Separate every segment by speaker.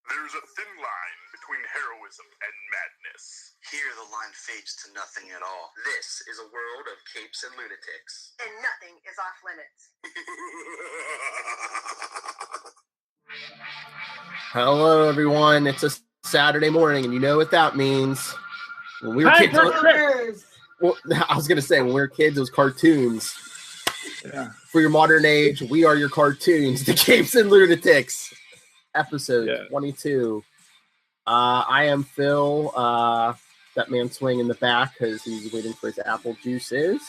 Speaker 1: There's a thin line between heroism and madness.
Speaker 2: Here the line fades to nothing at all. This is a world of capes and lunatics.
Speaker 3: And nothing is off limits.
Speaker 4: Hello, everyone. It's a Saturday morning, and you know what that means. When we were
Speaker 5: Time
Speaker 4: kids,
Speaker 5: for trips.
Speaker 4: well, I was going to say, when we were kids, it was cartoons.
Speaker 5: Yeah.
Speaker 4: For your modern age, we are your cartoons, the Capes and Lunatics, episode 22. I am Phil, that man swing in the back because he's waiting for his apple juices.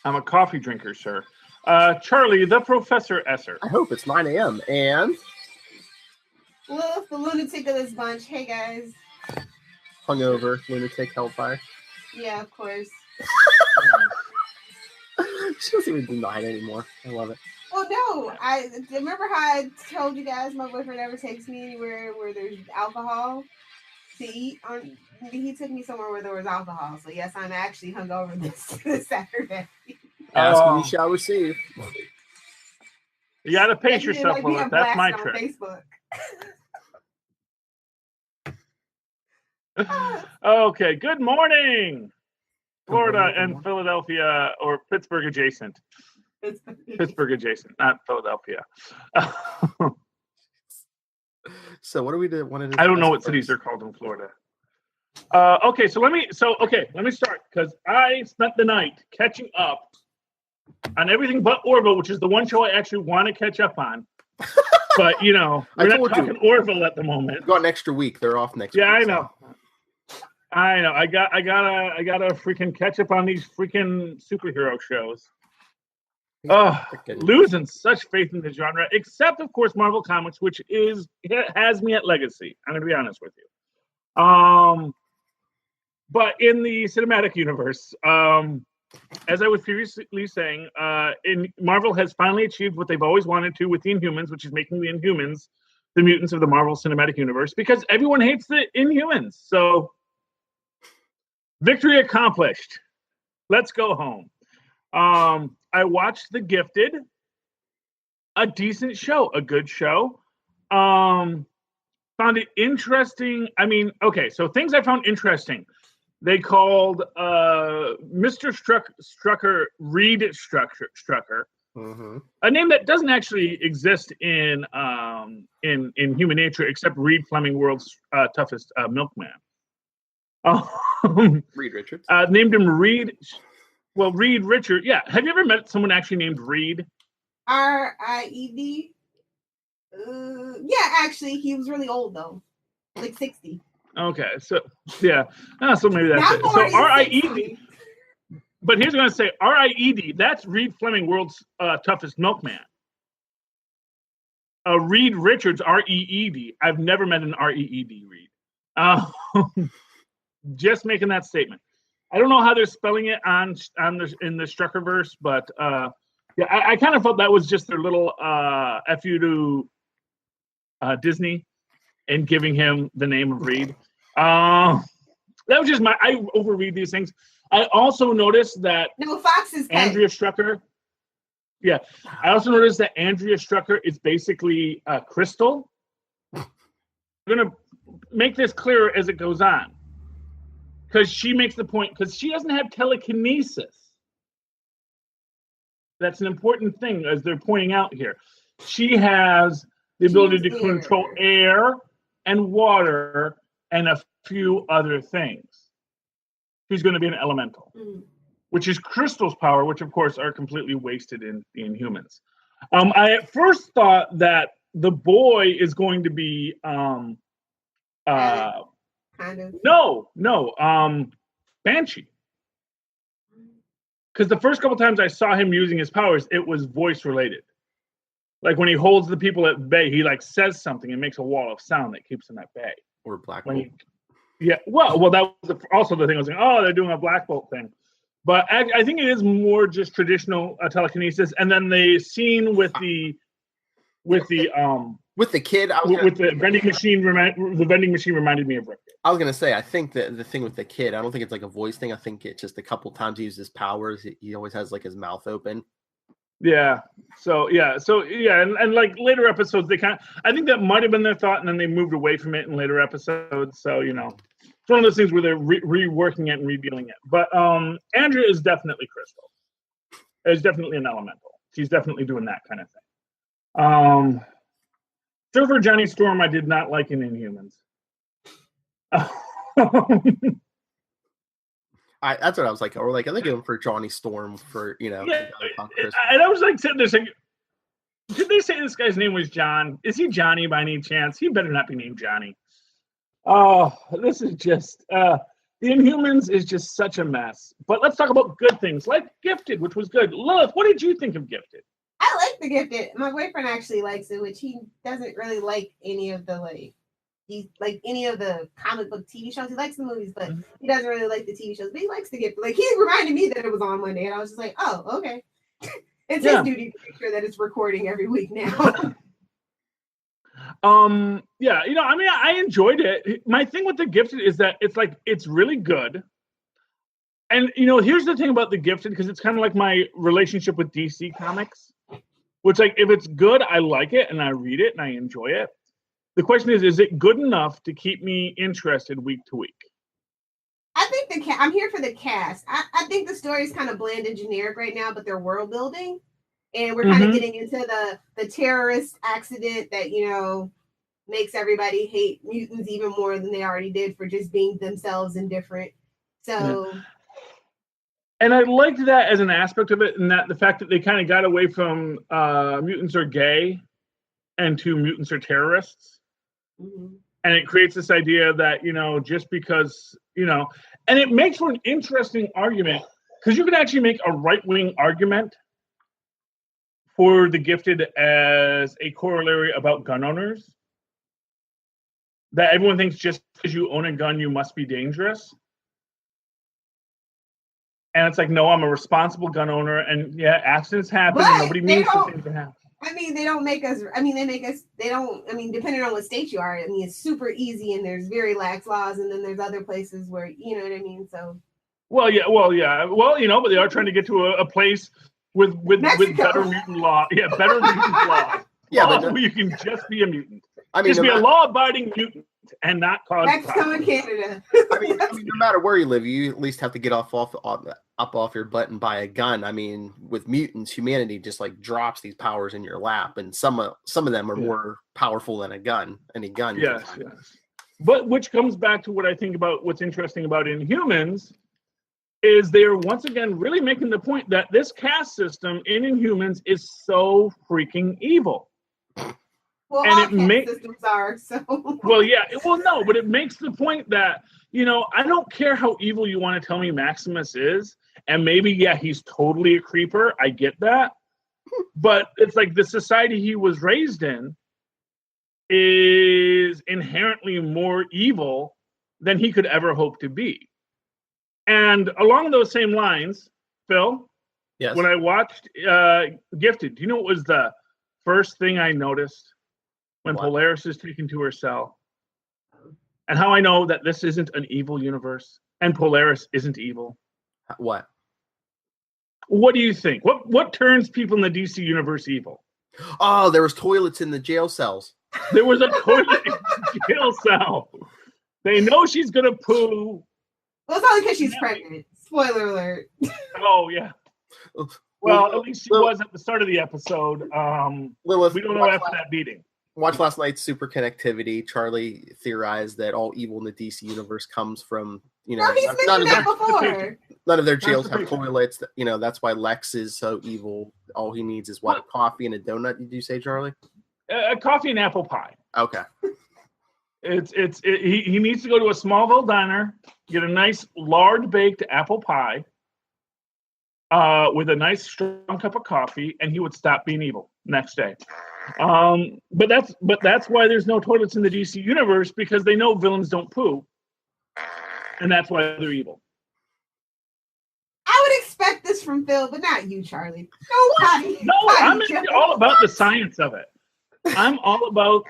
Speaker 5: I'm a coffee drinker, sir. Charlie, the Professor Esser.
Speaker 4: I hope it's 9 a.m. And
Speaker 6: Lilith, the lunatic of this bunch. Hey, guys.
Speaker 4: hungover, lunatic, hellfire.
Speaker 6: Yeah, of course.
Speaker 4: She doesn't even deny it anymore. I love it.
Speaker 6: Well, no. I remember how I told you guys my boyfriend never takes me anywhere where there's alcohol to eat. He took me somewhere where there was alcohol. So, yes, I'm actually hungover this Saturday.
Speaker 4: Ask and you shall receive.
Speaker 5: You got to pace
Speaker 6: Yeah,
Speaker 5: yourself,
Speaker 6: like
Speaker 5: Lilith. That's my
Speaker 6: on
Speaker 5: trip.
Speaker 6: Facebook.
Speaker 5: Okay, good morning, Florida and Philadelphia, or Pittsburgh adjacent. Pittsburgh adjacent, not Philadelphia.
Speaker 4: So what do we do?
Speaker 5: I don't know what cities are called in Florida. Okay, let me start because I spent the night catching up on everything but Orville, which is the one show I actually want to catch up on. But we're not talking Orville at the moment.
Speaker 4: We've got an extra week. They're off next week.
Speaker 5: Yeah, I know. I know. I gotta freaking catch up on these freaking superhero shows. Losing such faith in the genre, except of course Marvel Comics, which has me at Legacy. I'm gonna be honest with you. But in the cinematic universe, as I was previously saying, Marvel has finally achieved what they've always wanted to with the Inhumans, which is making the Inhumans the mutants of the Marvel Cinematic Universe, because everyone hates the Inhumans. So, victory accomplished. Let's go home. I watched The Gifted, a decent show, a good show. Found it interesting. I mean, okay, so things I found interesting. They called Mr. Strucker Reed Strucker,
Speaker 4: mm-hmm.
Speaker 5: a name that doesn't actually exist in human nature, except Reed Fleming, world's toughest milkman.
Speaker 4: Reed Richards.
Speaker 5: Named him Reed. Well, Reed Richard. Yeah. Have you ever met someone actually named Reed?
Speaker 6: R-I-E-D? Yeah, actually, he was really old though, like 60.
Speaker 5: Okay, so yeah, so maybe that's it. So R-I-E-D. But here's what I'm going to say: R-I-E-D. That's Reed Fleming, world's toughest milkman. Reed Richards, R-E-E-D. I've never met an R-E-E-D Reed. Just making that statement. I don't know how they're spelling it in the Struckerverse, but yeah, I kind of felt that was just their little F you to Disney and giving him the name of Reed. That was just I overread these things. I also noticed that
Speaker 6: Fox is
Speaker 5: Andrea Strucker. Yeah, I also noticed that Andrea Strucker is basically Crystal. I'm gonna make this clearer as it goes on, because she makes the point, because she doesn't have telekinesis. That's an important thing, as they're pointing out here. She has the ability to control air and water and a few other things. She's going to be an elemental, which is Crystal's power, which of course are completely wasted in the Inhumans. I at first thought that the boy is going to be
Speaker 6: kind of.
Speaker 5: Banshee. Because the first couple times I saw him using his powers, it was voice related. Like when he holds the people at bay, he like says something and makes a wall of sound that keeps them at bay.
Speaker 4: Or Black Bolt.
Speaker 5: Yeah, well, that was also the thing. I was like, oh, they're doing a Black Bolt thing. But I think it is more just traditional telekinesis. And then the scene with the
Speaker 4: kid,
Speaker 5: the vending machine. The vending machine reminded me of Rick.
Speaker 4: I was gonna say, I think that the thing with the kid, I don't think it's like a voice thing. I think it's just a couple times he uses powers, he always has like his mouth open.
Speaker 5: Yeah. So and like later episodes, I think that might have been their thought, and then they moved away from it in later episodes. So it's one of those things where they're reworking it and redealing it. But Andrea is definitely Crystal. Is definitely an elemental. She's definitely doing that kind of thing. Surfer Johnny Storm, I did not like in Inhumans.
Speaker 4: That's what I was like. Or like, are they going for Johnny Storm for
Speaker 5: Yeah, and I was like sitting there saying, did they say this guy's name was John? Is he Johnny by any chance? He better not be named Johnny. Oh, this is just the Inhumans is just such a mess. But let's talk about good things like Gifted, which was good. Lilith, what did you think of Gifted?
Speaker 6: I like the Gifted. My boyfriend actually likes it, which he doesn't really like any of the any of the comic book TV shows. He likes the movies, but he doesn't really like the TV shows. But he likes the Gifted. Like, he reminded me that it was on Monday, and I was just like, oh, okay. It's his duty to make sure that it's recording every week now.
Speaker 5: I enjoyed it. My thing with the Gifted is that it's really good. And here's the thing about the Gifted, because it's kind of like my relationship with DC Comics, which, like, if it's good, I like it and I read it and I enjoy it. The question is it good enough to keep me interested week to week?
Speaker 6: I think I'm here for the cast. I think the story is kind of bland and generic right now, but they're world building, and we're kind of getting into the terrorist accident that makes everybody hate mutants even more than they already did for just being themselves and different. So,
Speaker 5: and I liked that as an aspect of it, and that the fact that they kind of got away from mutants are gay and to mutants are terrorists. And it creates this idea that, just because, and it makes for an interesting argument, because you can actually make a right-wing argument for the Gifted as a corollary about gun owners. That everyone thinks just because you own a gun, you must be dangerous. And it's like, no, I'm a responsible gun owner, and accidents happen, and nobody means for things to happen.
Speaker 6: I mean, they don't make us. I mean, depending on what state you are, I mean, it's super easy, and there's very lax laws, and then there's other places where, you know what I mean? So.
Speaker 5: Well, but they are trying to get to a place with better mutant law. Yeah, better mutant law. Yeah, but you can just be a mutant. I mean, just be a law-abiding mutant and not cause
Speaker 6: Mexico and Canada.
Speaker 4: I mean, no matter where you live, you at least have to get up off your butt and buy a gun. I mean, with mutants, humanity just like drops these powers in your lap, and some of them are more powerful than a gun. Any gun.
Speaker 5: Yes. But which comes back to what I think about what's interesting about Inhumans is they're once again really making the point that this caste system in Inhumans is so freaking evil.
Speaker 6: Well, and all systems are, so.
Speaker 5: But it makes the point that, I don't care how evil you want to tell me Maximus is, and maybe, he's totally a creeper, I get that, but it's like the society he was raised in is inherently more evil than he could ever hope to be. And along those same lines, Phil, when I watched Gifted, do you know what was the first thing I noticed? When Polaris is taken to her cell, and how I know that this isn't an evil universe and Polaris isn't evil.
Speaker 4: What
Speaker 5: do you think? What turns people in the DC universe evil?
Speaker 4: Oh, there was toilets in the jail cells.
Speaker 5: There was a toilet in the jail cell. They know she's gonna poo.
Speaker 6: Well, it's only because she's pregnant. Spoiler alert.
Speaker 5: Oh yeah. Well, at least she was at the start of the episode.
Speaker 4: Lilith,
Speaker 5: we don't know after that beating.
Speaker 4: Watch last night's Super Connectivity. Charlie theorized that all evil in the DC universe comes from,
Speaker 6: No, he's mentioned that before.
Speaker 4: None of their jails have toilets. That's why Lex is so evil. All he needs is what? Coffee and a donut, did you say, Charlie?
Speaker 5: A coffee and apple pie.
Speaker 4: Okay.
Speaker 5: He needs to go to a Smallville diner, get a nice lard baked apple pie with a nice strong cup of coffee, and he would stop being evil next day. But that's why there's no toilets in the DC universe, because they know villains don't poo, and that's why they're evil.
Speaker 6: I would expect this from Phil, but not you, Charlie.
Speaker 5: I'm all about the science of it. I'm all about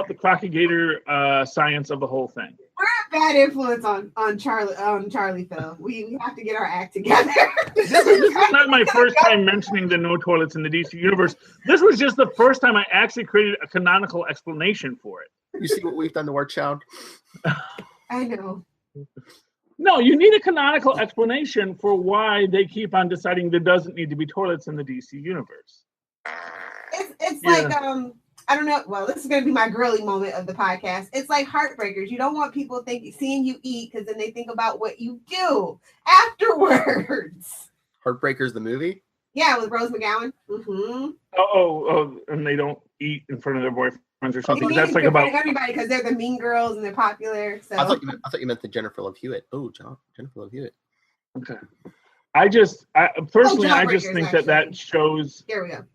Speaker 5: the Crocagator science of the whole thing.
Speaker 6: bad influence on Charlie Phil. We have to get our act together.
Speaker 5: This is not my first time mentioning the no toilets in the DC universe. This was just the first time I actually created a canonical explanation for it.
Speaker 4: You see what we've done to our child?
Speaker 6: I know.
Speaker 5: No, you need a canonical explanation for why they keep on deciding there doesn't need to be toilets in the DC universe.
Speaker 6: It's like I don't know. Well, this is going to be my girly moment of the podcast. It's like Heartbreakers. You don't want people seeing you eat because then they think about what you do afterwards.
Speaker 4: Heartbreakers, the movie?
Speaker 6: Yeah, with Rose McGowan. Mm-hmm.
Speaker 5: Oh, and they don't eat in front of their boyfriends or something. That's like about
Speaker 6: everybody because they're the mean girls and they're popular. So
Speaker 4: I thought you meant the Jennifer Love Hewitt. Oh, Jennifer Love Hewitt.
Speaker 5: Okay. I personally think
Speaker 6: actually.
Speaker 5: that shows.
Speaker 6: Here we go.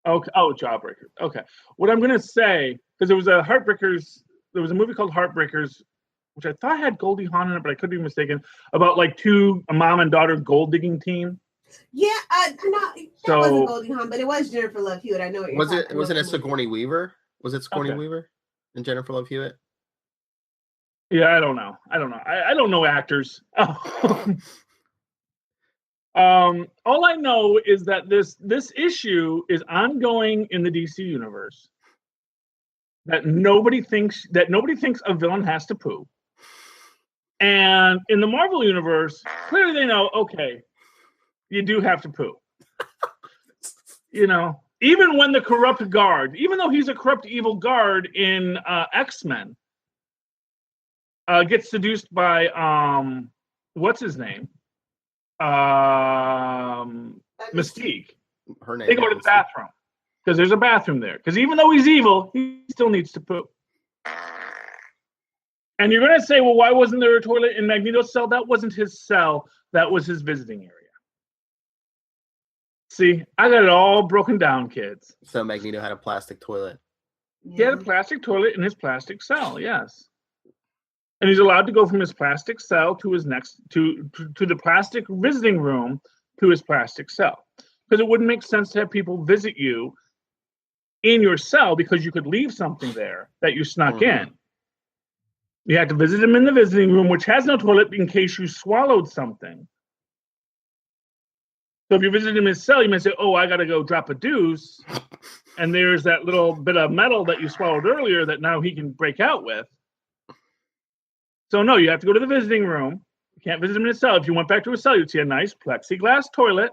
Speaker 5: Okay. Oh, Jawbreakers. Okay. What I'm gonna say, because there was a movie called Heartbreakers, which I thought had Goldie Hawn in it, but I could be mistaken. About like a mom and daughter gold digging team.
Speaker 6: Yeah, wasn't Goldie Hawn, but it was Jennifer Love Hewitt. I know it
Speaker 4: was. Wasn't it Sigourney Weaver? Was it Sigourney Weaver and Jennifer Love Hewitt?
Speaker 5: Yeah, I don't know. I don't know actors. All I know is that this issue is ongoing in the DC universe. That nobody thinks a villain has to poo. And in the Marvel universe, clearly they know, okay, you do have to poo. Even when the corrupt guard, even though he's a corrupt evil guard in X-Men, gets seduced by what's his name? Mystique.
Speaker 4: Her name.
Speaker 5: They go to the bathroom because there's a bathroom there. Because even though he's evil, he still needs to poop. And you're going to say, well, why wasn't there a toilet in Magneto's cell? That wasn't his cell. That was his visiting area. See, I got it all broken down, kids.
Speaker 4: So Magneto had a plastic toilet.
Speaker 5: He had a plastic toilet in his plastic cell, yes. And he's allowed to go from his plastic cell to his to the plastic visiting room to his plastic cell. Because it wouldn't make sense to have people visit you in your cell because you could leave something there that you snuck in. You had to visit him in the visiting room, which has no toilet in case you swallowed something. So if you visit him in his cell, you may say, oh, I got to go drop a deuce. And there's that little bit of metal that you swallowed earlier that now he can break out with. So no, you have to go to the visiting room. You can't visit him in his cell. If you went back to his cell, you'd see a nice plexiglass toilet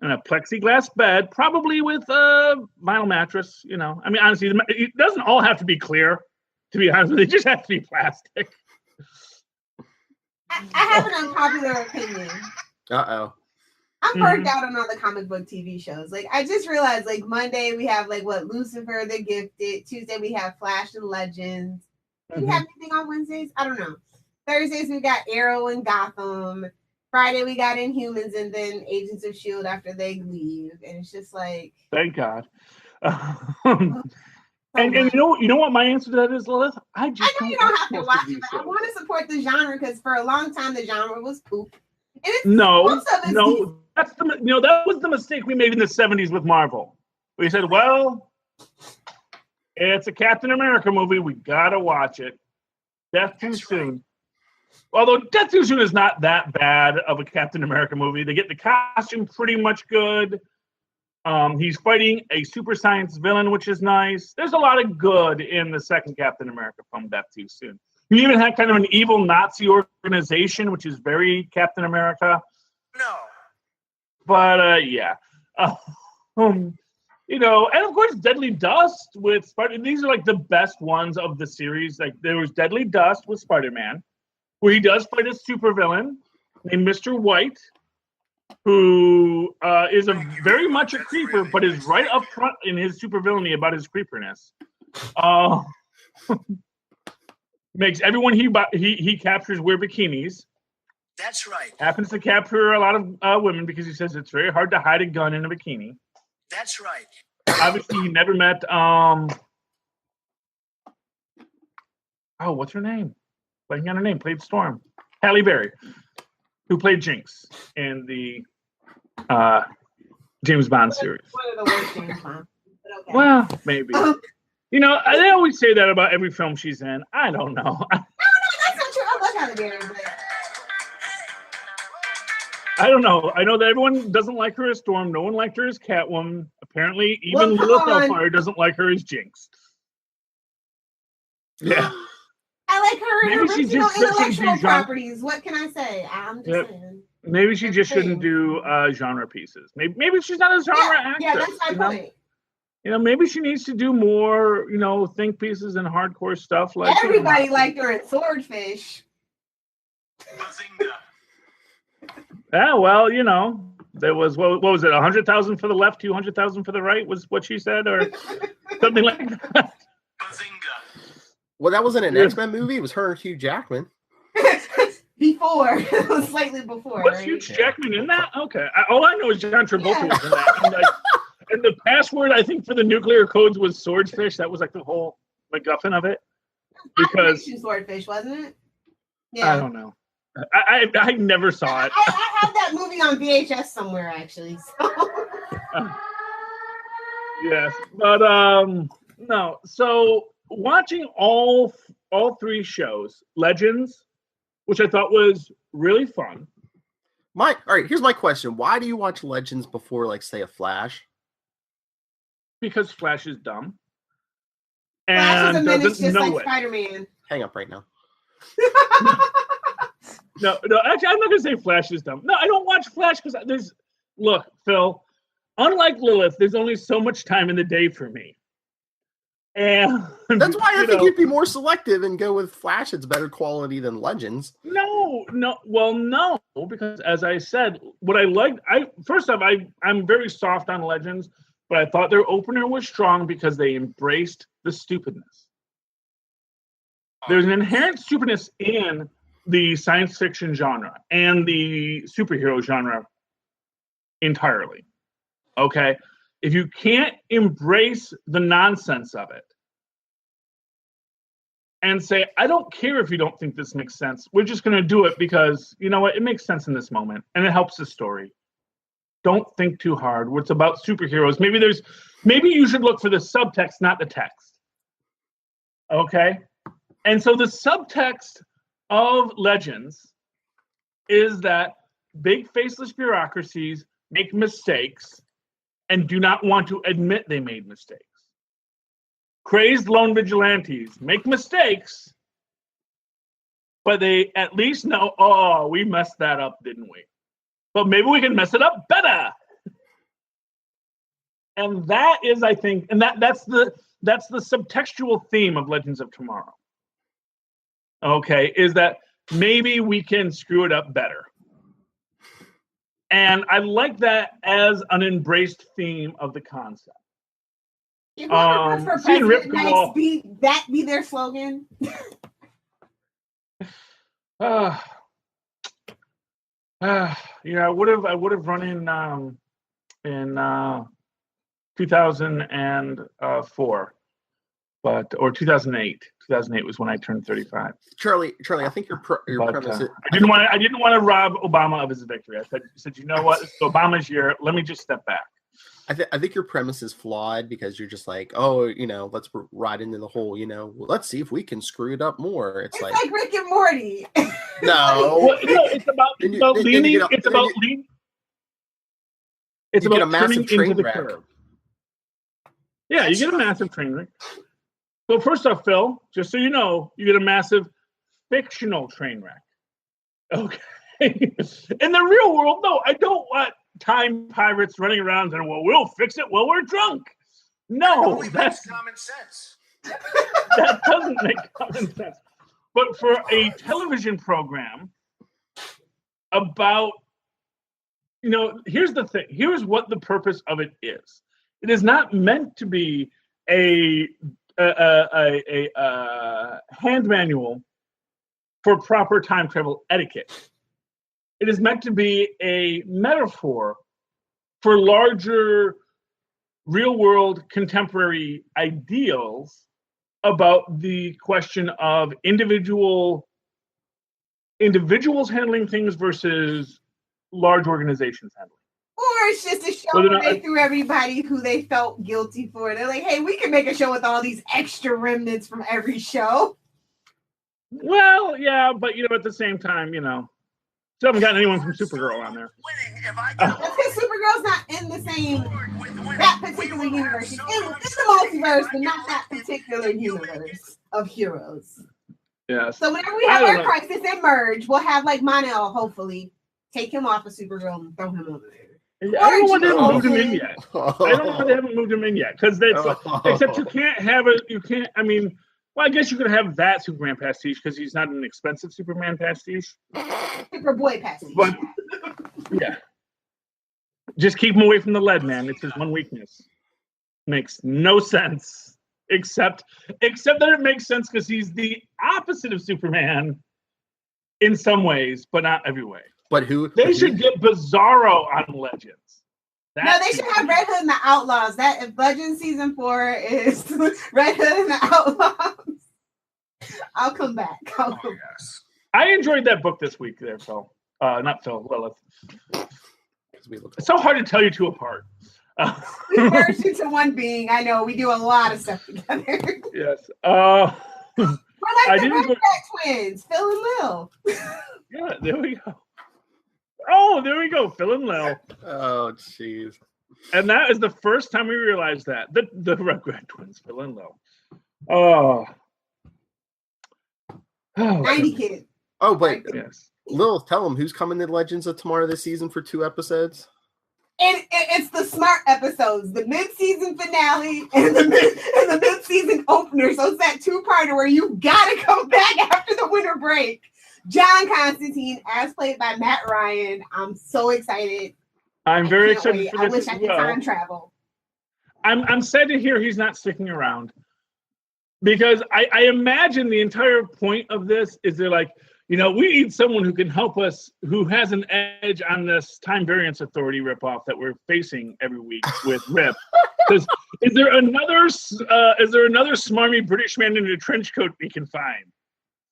Speaker 5: and a plexiglass bed, probably with a vinyl mattress. I mean, honestly, it doesn't all have to be clear, to be honest with you. They just have to be plastic.
Speaker 6: I have an unpopular opinion.
Speaker 4: Uh-oh.
Speaker 6: I'm burnt out on all the comic book TV shows. Like, I just realized, like, Monday we have, like, Lucifer, The Gifted. Tuesday we have Flash and Legends. Do we have anything on Wednesdays? I don't know. Thursdays we got Arrow and Gotham. Friday we got Inhumans and then Agents of S.H.I.E.L.D. after they leave. And it's just like...
Speaker 5: Thank God. And you know what my answer to that is, Lilith? I know
Speaker 6: you don't have to watch it, but I want to support the genre because for a long time the genre was poop.
Speaker 5: That was the mistake we made in the 70s with Marvel. We said, well, it's a Captain America movie. We gotta watch it. Death Too Soon. Although Death Too Soon is not that bad of a Captain America movie. They get the costume pretty much good. He's fighting a super science villain, which is nice. There's a lot of good in the second Captain America film, Death Too Soon. You even had kind of an evil Nazi organization, which is very Captain America.
Speaker 2: No.
Speaker 5: But, yeah. And of course, Deadly Dust with Spider. These are like the best ones of the series. Like there was Deadly Dust with Spider-Man, where he does fight a supervillain named Mr. White, who is very much a creeper, but is right up front in his supervillainy about his creeperness. Makes everyone he captures wear bikinis.
Speaker 2: That's right.
Speaker 5: Happens to capture a lot of women because he says it's very hard to hide a gun in a bikini.
Speaker 2: That's right.
Speaker 5: Obviously, he never met. What's her name? Blanking on her name. Played Storm. Halle Berry, who played Jinx in the James Bond series.
Speaker 6: One of the worst James Bond. Okay.
Speaker 5: Well, maybe. You know, they always say that about every film she's in. I don't know.
Speaker 6: No, that's not true. I love Halle Berry, but
Speaker 5: I don't know. I know that everyone doesn't like her as Storm. No one liked her as Catwoman. Apparently, even Lilith Hellfire doesn't like her as Jinx. Yeah.
Speaker 6: I like her
Speaker 5: Maybe she
Speaker 6: original
Speaker 5: just shouldn't
Speaker 6: intellectual
Speaker 5: do
Speaker 6: properties. What can I say? I'm just saying.
Speaker 5: Maybe she just shouldn't do genre pieces. Maybe she's not a genre actress.
Speaker 6: Yeah, that's my point.
Speaker 5: You know, maybe she needs to do more, you know, think pieces and hardcore stuff. Like
Speaker 6: everybody liked her in Swordfish.
Speaker 5: Yeah, well, you know, there was what was it, 100,000 for the left, 200,000 for the right, was what she said, or something like that.
Speaker 4: Well, that wasn't an X-Men movie. It was her and Hugh Jackman.
Speaker 6: Before, it was slightly before.
Speaker 5: Was Hugh Jackman in that? Okay, all I know is John Travolta was in that. And the password, I think, for the nuclear codes was Swordfish. That was like the whole MacGuffin of it. Because
Speaker 6: Swordfish, wasn't it? Yeah.
Speaker 5: I don't know. I never saw it.
Speaker 6: I have that movie on VHS somewhere, actually. So.
Speaker 5: Yes, but no. So watching all three shows, Legends, which I thought was really fun.
Speaker 4: All right, here's my question: why do you watch Legends before, like, say, a Flash?
Speaker 5: Because Flash is dumb.
Speaker 6: Flash is a menace, just like
Speaker 5: it.
Speaker 6: Spider-Man.
Speaker 4: Hang up right now.
Speaker 5: No, actually, I'm not going to say Flash is dumb. No, I don't watch Flash because look, Phil, unlike Lilith, there's only so much time in the day for me. And
Speaker 4: that's why I think you'd be more selective and go with Flash. It's better quality than Legends.
Speaker 5: No, because as I said, what I liked, first off, I'm very soft on Legends, but I thought their opener was strong because they embraced the stupidness. There's an inherent stupidness in the science fiction genre and the superhero genre entirely. Okay? If you can't embrace the nonsense of it and say, I don't care if you don't think this makes sense, we're just going to do it because, you know what, it makes sense in this moment and it helps the story. Don't think too hard. It's about superheroes. Maybe you should look for the subtext, not the text. Okay? And so the subtext of Legends is that big faceless bureaucracies make mistakes and do not want to admit they made mistakes. Crazed lone vigilantes make mistakes, but they at least know, oh, we messed that up, didn't we? But maybe we can mess it up better. And that is, I think, and that's the subtextual theme of Legends of Tomorrow. Okay, is that maybe we can screw it up better. And I like that as an embraced theme of the concept.
Speaker 6: If whoever runs for president next, be their slogan.
Speaker 5: Yeah, I would have run in 2004, or 2008. 2008 was when I turned 35.
Speaker 4: Charlie, I think your premise.
Speaker 5: I didn't want to rob Obama of his victory. I said, you know what? It's Obama's year. Let me just step back.
Speaker 4: I think your premise is flawed because you're just like, oh, you know, let's ride into the whole, you know, let's see if we can screw it up more. It's like
Speaker 6: Rick and Morty.
Speaker 4: No,
Speaker 5: well, it's about leaning. It's about leaning. It's about
Speaker 4: a massive train wreck.
Speaker 5: Curve. Yeah, you get a massive train wreck. So first off, Phil, just so you know, you get a massive fictional train wreck. Okay. In the real world, no, I don't want time pirates running around and, well, we'll fix it while we're drunk. No, that's
Speaker 2: common sense.
Speaker 5: That doesn't make common sense. But for a television program about, you know, here's the thing. Here's what the purpose of it is. It is not meant to be a hand manual for proper time travel etiquette. It is meant to be a metaphor for larger real-world contemporary ideals about the question of individuals handling things versus large organizations handling.
Speaker 6: it's just a show where they threw everybody who they felt guilty for. They're like, hey, we can make a show with all these extra remnants from every show.
Speaker 5: Well, yeah, but at the same time, still haven't gotten anyone from Supergirl on there.
Speaker 6: That's because Supergirl's not in the same that particular universe. She's in the multiverse, but not that particular universe of heroes.
Speaker 5: Yes.
Speaker 6: So whenever we have our crisis and merge, we'll have like Mon-El, hopefully, take him off of Supergirl and throw him over there.
Speaker 5: I don't know why they haven't moved him in yet. I don't know why they haven't moved him in yet. Because except you can't have it. You can't. I mean, well, I guess you could have that Superman pastiche because he's not an expensive Superman pastiche.
Speaker 6: Superboy pastiche.
Speaker 5: But yeah, just keep him away from the lead, man. It's his one weakness. Makes no sense. Except that it makes sense because he's the opposite of Superman in some ways, but not every way.
Speaker 4: But who?
Speaker 5: They should get Bizarro on Legends.
Speaker 6: No, they should have Red Hood and the Outlaws. That if Legends season 4 is Red Hood and the Outlaws, I'll come back.
Speaker 2: Yes.
Speaker 5: I enjoyed that book this week there, Phil. Not Phil, Lilith. It's so hard to tell you two apart.
Speaker 6: We merged into one being. I know we do a lot of stuff together.
Speaker 5: Yes.
Speaker 6: We're like the Red twins, Phil and Lil.
Speaker 5: Yeah, there we go. Oh, there we go, Phil and Lil.
Speaker 4: Oh, jeez.
Speaker 5: And that is the first time we realized that the Red twins, Phil and Lil. Oh.
Speaker 6: 90 Kid.
Speaker 4: Oh, wait.
Speaker 5: Yes.
Speaker 4: Lil, tell them who's coming to Legends of Tomorrow this season for 2 episodes.
Speaker 6: It's the smart episodes, the mid-season finale and the mid-season opener. So it's that 2-parter where you gotta come back after the winter break. John Constantine, as played by Matt Ryan. I'm so excited.
Speaker 5: I'm very excited for this.
Speaker 6: I wish I could time travel.
Speaker 5: I'm sad to hear he's not sticking around because I imagine the entire point of this is they're like, we need someone who can help us, who has an edge on this time variance authority ripoff that we're facing every week with Rip. Because is there another smarmy British man in a trench coat we can find?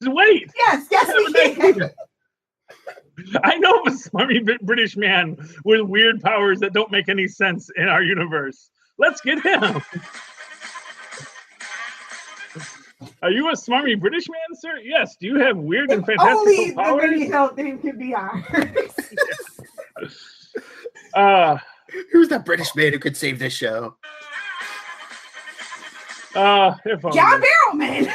Speaker 5: Wait.
Speaker 6: Yes, we can.
Speaker 5: I know of a smarmy British man with weird powers that don't make any sense in our universe. Let's get him. Are you a smarmy British man, sir? Yes. Do you have weird and fantastical
Speaker 6: only
Speaker 5: powers?
Speaker 6: Only the health thing could be ours.
Speaker 4: Who's that British man who could save this show?
Speaker 6: John Barrowman.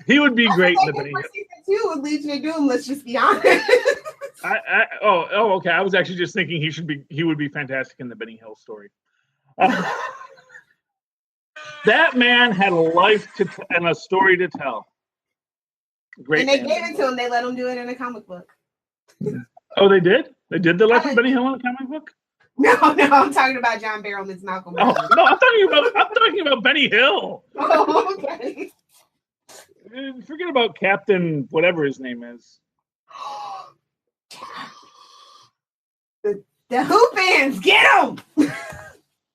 Speaker 5: He would be great in the Benny Hill.
Speaker 6: Season 2 with Legion of Doom. Let's just be honest.
Speaker 5: Okay. I was actually just thinking he would be fantastic in the Benny Hill story. That man had a life and a story to tell. Great.
Speaker 6: And they gave it to him. They let him do it in a comic book.
Speaker 5: Oh, they did? They did the life of Benny Hill in a comic book?
Speaker 6: No, I'm talking about John Barrowman's Malcolm.
Speaker 5: Oh, no, I'm talking about Benny Hill.
Speaker 6: Oh, okay.
Speaker 5: Forget about Captain whatever his name is.
Speaker 6: The Hoopins, get him!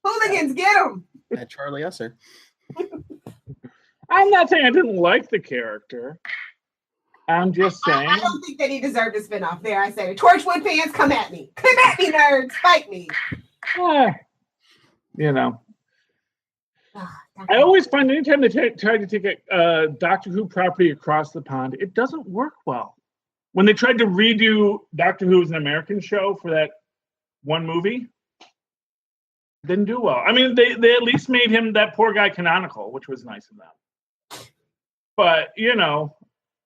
Speaker 6: Hooligans, get him!
Speaker 4: At Charlie Esser.
Speaker 5: I'm not saying I didn't like the character. I'm just saying.
Speaker 6: I don't think that he deserved a spinoff. There, I said it. Torchwood fans, come at me. Come at me, nerds. Fight me.
Speaker 5: I always find anytime they try to take a Doctor Who property across the pond, it doesn't work well. When they tried to redo Doctor Who as an American show for that one movie, didn't do well. I mean, they at least made him, that poor guy, canonical, which was nice of them. But,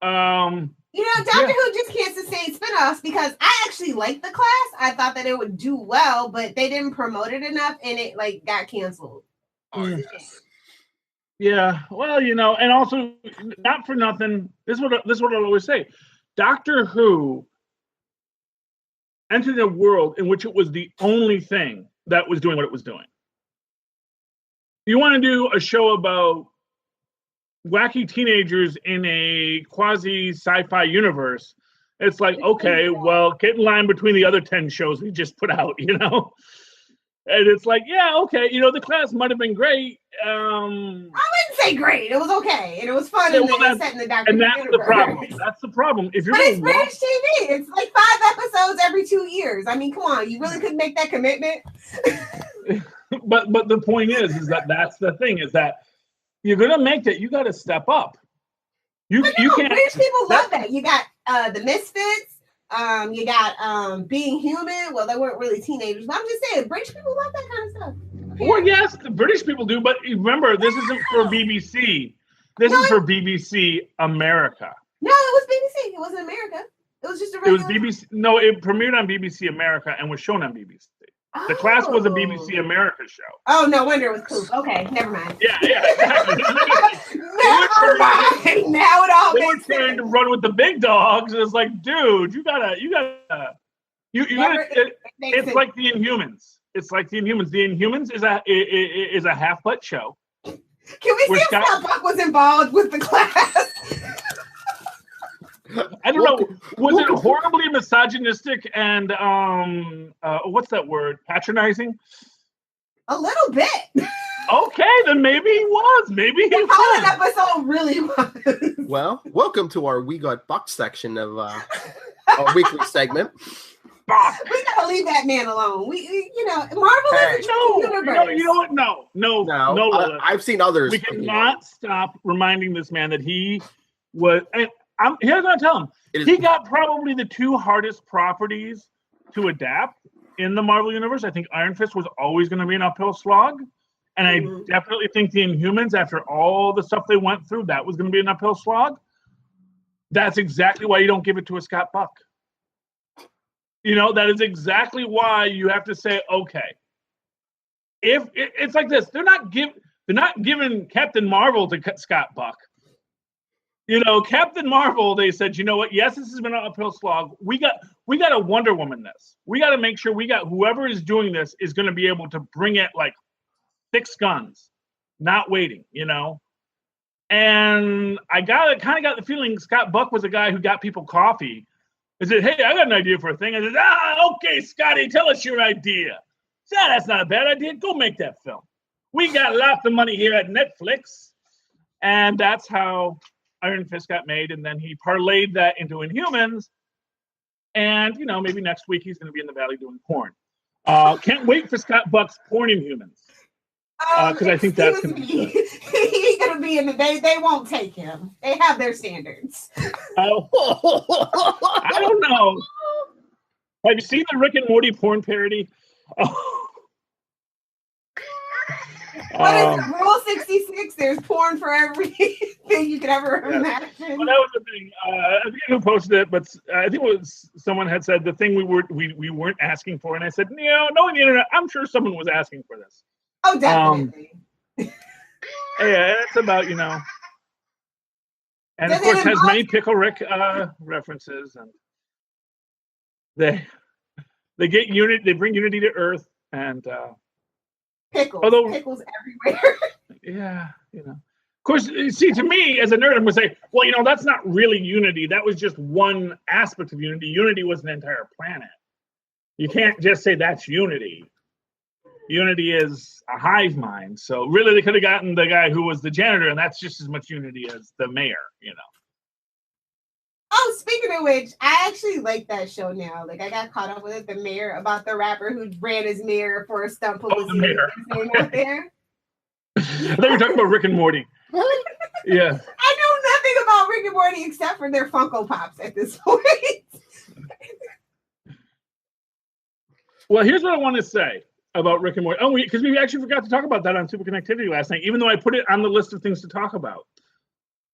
Speaker 6: Doctor Who just can't sustain spinoffs because I actually liked the class. I thought that it would do well, but they didn't promote it enough and it got canceled.
Speaker 5: Yeah, well, and also not for nothing. This is what I'll always say. Doctor Who entered a world in which it was the only thing that was doing what it was doing. You want to do a show about wacky teenagers in a quasi sci-fi universe? It's like, okay, well, get in line between the other 10 shows we just put out, And it's like, yeah, okay, the class might have been great.
Speaker 6: I wouldn't say great. It was okay, and it was fun.
Speaker 5: Yeah,
Speaker 6: Set in the Doctor
Speaker 5: and that's
Speaker 6: universe.
Speaker 5: the problem. That's the problem. If you're
Speaker 6: but it's British TV. It's like 5 episodes every 2 years. I mean, come on, you really couldn't make that commitment.
Speaker 5: but the point is that that's the thing, is that you're gonna make that. You got to step up. You can't.
Speaker 6: British people love that. You got the Misfits. You got Being Human. Well, they weren't really teenagers, but I'm just saying, British people love that kind of stuff.
Speaker 5: Well, yes, the British people do, but remember, this isn't for BBC. This is for BBC America.
Speaker 6: No, it was BBC. It wasn't America. It was just a regular.
Speaker 5: It was BBC. No, it premiered on BBC America and was shown on BBC. The class was a BBC America show.
Speaker 6: Oh, no wonder it was poop. Okay, never mind.
Speaker 5: Yeah, exactly.
Speaker 6: Never mind. Now it all
Speaker 5: They were trying to run with the big dogs, and it's like, dude, you gotta. It's like the Inhumans. It's like the Inhumans. The Inhumans is a half-butt show.
Speaker 6: Can we see if Scott Buck was involved with the class?
Speaker 5: I don't know. Was it horribly misogynistic and what's that word? Patronizing?
Speaker 6: A little bit.
Speaker 5: Okay, then maybe he was. Maybe he was.
Speaker 6: How that episode really was.
Speaker 4: Well, welcome to our We Got Bucked section of our weekly segment.
Speaker 6: We gotta leave that man alone. Marvel is a universe.
Speaker 5: You know what? No.
Speaker 4: I've seen others.
Speaker 5: We cannot stop reminding this man that he was. Here's what I tell him. He got probably the 2 hardest properties to adapt in the Marvel Universe. I think Iron Fist was always going to be an uphill slog. And I definitely think the Inhumans, after all the stuff they went through, that was going to be an uphill slog. That's exactly why you don't give it to a Scott Buck. That is exactly why you have to say, okay. If it's like this, they're not giving Captain Marvel to Scott Buck. Captain Marvel, they said, you know what? Yes, this has been an uphill slog. We got a Wonder Woman this. We got to make sure whoever is doing this is going to be able to bring it like 6 guns, not waiting, And I kind of got the feeling Scott Buck was a guy who got people coffee. I said, hey, I got an idea for a thing. I said, okay, Scotty, tell us your idea. That's not a bad idea. Go make that film. We got lots of money here at Netflix. And that's how Iron Fist got made, and then he parlayed that into Inhumans, and maybe next week he's going to be in the valley doing porn. Can't wait for Scott Buck's porn Inhumans, because I think that's going to be good.
Speaker 6: He's going to be in the they won't take him. They have their standards.
Speaker 5: I don't know. Have you seen the Rick and Morty porn parody?
Speaker 6: What is it? Rule 66? There's porn for everything you could ever imagine.
Speaker 5: Well, that was the thing. I forget who posted it, but I think it was someone had said the thing we weren't asking for, and I said, knowing the internet, I'm sure someone was asking for this.
Speaker 6: Oh, definitely.
Speaker 5: Yeah, it's about and of course has many Pickle Rick references, and they get Unity. They bring Unity to Earth, and.
Speaker 6: Pickles everywhere.
Speaker 5: Yeah, Of course, see, to me, as a nerd, I'm going to say, well, that's not really Unity. That was just one aspect of Unity. Unity was an entire planet. You can't just say that's Unity. Unity is a hive mind. So really, they could have gotten the guy who was the janitor, and that's just as much Unity as the mayor,
Speaker 6: Oh, speaking of which, I actually like that show now. Like, I got caught up with it, the mayor, about the rapper who ran his mayor for a stunt publicity.
Speaker 5: The mayor.
Speaker 6: Out there.
Speaker 5: I thought you were talking about Rick and Morty. Yeah.
Speaker 6: I know nothing about Rick and Morty except for their Funko Pops at this point.
Speaker 5: Well, here's what I want to say about Rick and Morty. Oh, because we actually forgot to talk about that on Super Connectivity last night, even though I put it on the list of things to talk about.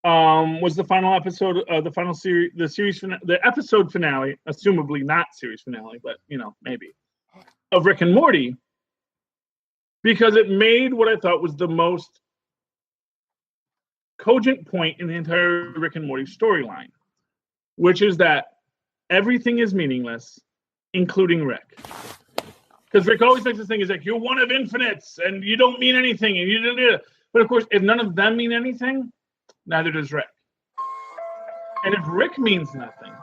Speaker 5: Was the final episode of the final series, the episode finale, assumably not series finale, but maybe, of Rick and Morty, because it made what I thought was the most cogent point in the entire Rick and Morty storyline, which is that everything is meaningless, including Rick. Because Rick always makes this thing, is like, you're one of infinites, and you don't mean anything, and you did. But of course, if none of them mean anything, neither does Rick. And if Rick means nothing,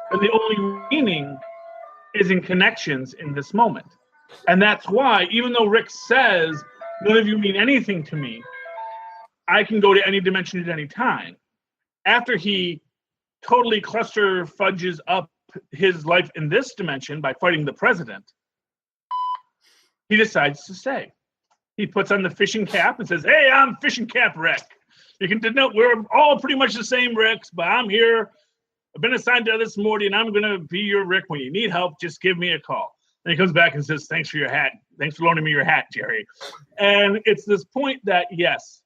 Speaker 5: then the only meaning is in connections in this moment. And that's why, even though Rick says, none of you mean anything to me, I can go to any dimension at any time. After he totally cluster fudges up his life in this dimension by fighting the president, he decides to stay. He puts on the fishing cap and says, hey, I'm fishing cap Rick. You can denote we're all pretty much the same Ricks, but I'm here. I've been assigned to this Morty, and I'm going to be your Rick. When you need help, just give me a call. And he comes back and says, thanks for your hat. Thanks for loaning me your hat, Jerry. And it's this point that, yes,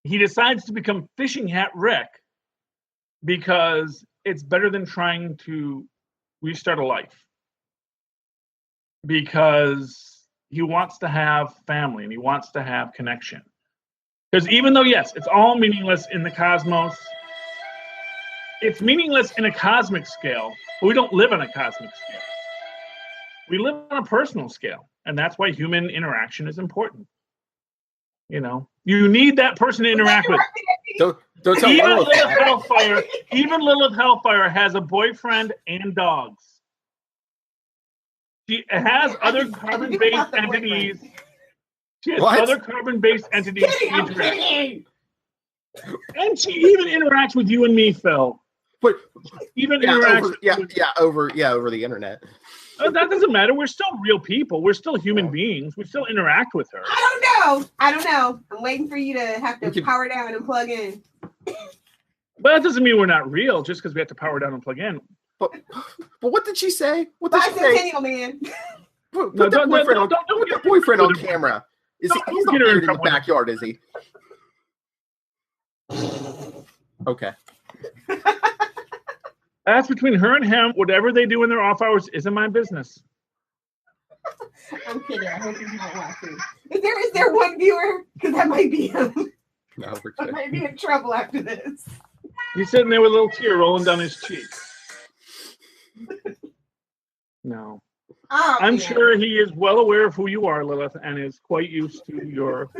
Speaker 5: he decides to become fishing hat Rick because it's better than trying to restart a life. Because he wants to have family and he wants to have connection. Because even though, yes, it's all meaningless in the cosmos, it's meaningless in a cosmic scale, but we don't live on a cosmic scale. We live on a personal scale, and that's why human interaction is important. You know, you need that person to interact with.
Speaker 4: Don't tell
Speaker 5: Even
Speaker 4: Lilith
Speaker 5: Lilith
Speaker 4: that.
Speaker 5: Hellfire, even Lilith Hellfire has a boyfriend and dogs. She has other carbon-based entities. She has
Speaker 4: What?
Speaker 5: other carbon-based entities.
Speaker 6: I'm kidding.
Speaker 5: And she even interacts with you and me, Phil.
Speaker 4: But
Speaker 5: Even
Speaker 4: yeah,
Speaker 5: interacts
Speaker 4: over the internet.
Speaker 5: That doesn't matter. We're still real people. We're still human beings. We still interact with her.
Speaker 6: I don't know. I'm waiting for you to have to power down and plug in.
Speaker 5: But that doesn't mean we're not real just because we have to power down and plug in.
Speaker 4: But what did she say? What did she say?
Speaker 6: Bicentennial man.
Speaker 4: Put
Speaker 5: No,
Speaker 4: that
Speaker 5: don't
Speaker 4: boyfriend on camera. He's
Speaker 5: Don't
Speaker 4: not
Speaker 5: get her in
Speaker 4: married in the
Speaker 5: trouble.
Speaker 4: backyard, is he? Okay.
Speaker 5: That's between her and him. Whatever they do in their off hours isn't my business.
Speaker 6: I'm kidding. I hope he's not watching. Is there one viewer? Because that might be him.
Speaker 4: No, we're
Speaker 6: I
Speaker 4: good.
Speaker 6: might be in trouble after this.
Speaker 5: He's sitting there with a little tear rolling down his cheek. No.
Speaker 6: Oh,
Speaker 5: I'm
Speaker 6: man.
Speaker 5: sure he is well aware of who you are, Lilith, and is quite used to your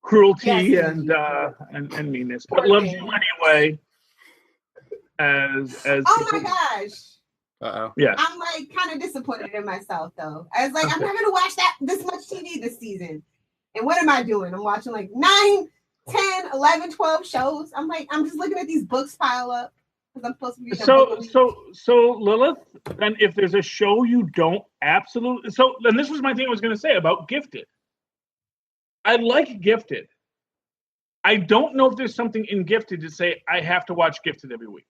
Speaker 5: cruelty
Speaker 6: Yes,
Speaker 5: and meanness. But loves you anyway. As
Speaker 6: Oh my gosh.
Speaker 4: Uh-oh.
Speaker 5: Yes.
Speaker 6: I'm like kind of disappointed in myself though. I was like, I'm not gonna watch this much TV this season. And what am I doing? I'm watching like 9, 10, 11, 12 shows. I'm like, I'm just looking at these books pile up because I'm supposed to read a book a week.
Speaker 5: So Lilith, then if there's a show you don't absolutely then this was my thing I was gonna say about Gifted. I like Gifted. I don't know if there's something in Gifted to say I have to watch Gifted every week.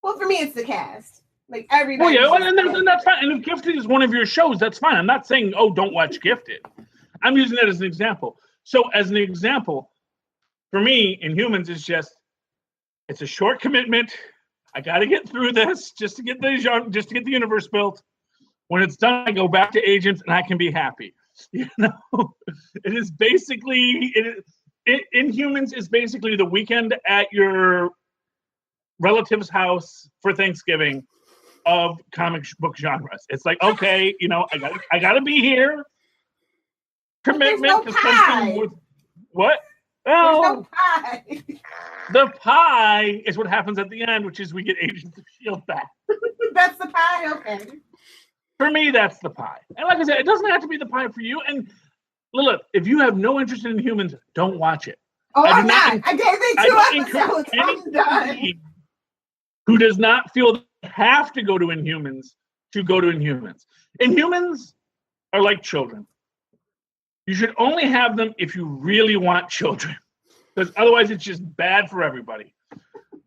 Speaker 6: Well, for me, it's the cast. Like everybody.
Speaker 5: Well, yeah, and that's fine. And if Gifted is one of your shows, that's fine. I'm not saying, oh, don't watch Gifted. I'm using that as an example. So as an example, for me, in Humans, it's a short commitment. I got to get through this just to get the universe built. When it's done, I go back to Agents, and I can be happy. You know, it is basically in Humans is basically the weekend at your relative's house for Thanksgiving of comic book genres. It's like, okay, you know, I gotta be here. Commitment to something with what? Oh,
Speaker 6: There's no pie.
Speaker 5: the pie is what happens at the end, which is we get Agents of S.H.I.E.L.D. back.
Speaker 6: That's the pie, okay.
Speaker 5: For me, that's the pie. And like I said, it doesn't have to be the pie for you. And Lilith, if you have no interest in Humans, don't watch it.
Speaker 6: Oh,
Speaker 5: I do
Speaker 6: I'm not. I gave it 2 episodes. I'm done.
Speaker 5: Anybody who does not feel they have to go to Inhumans to go to Inhumans. Inhumans are like children. You should only have them if you really want children, because otherwise it's just bad for everybody.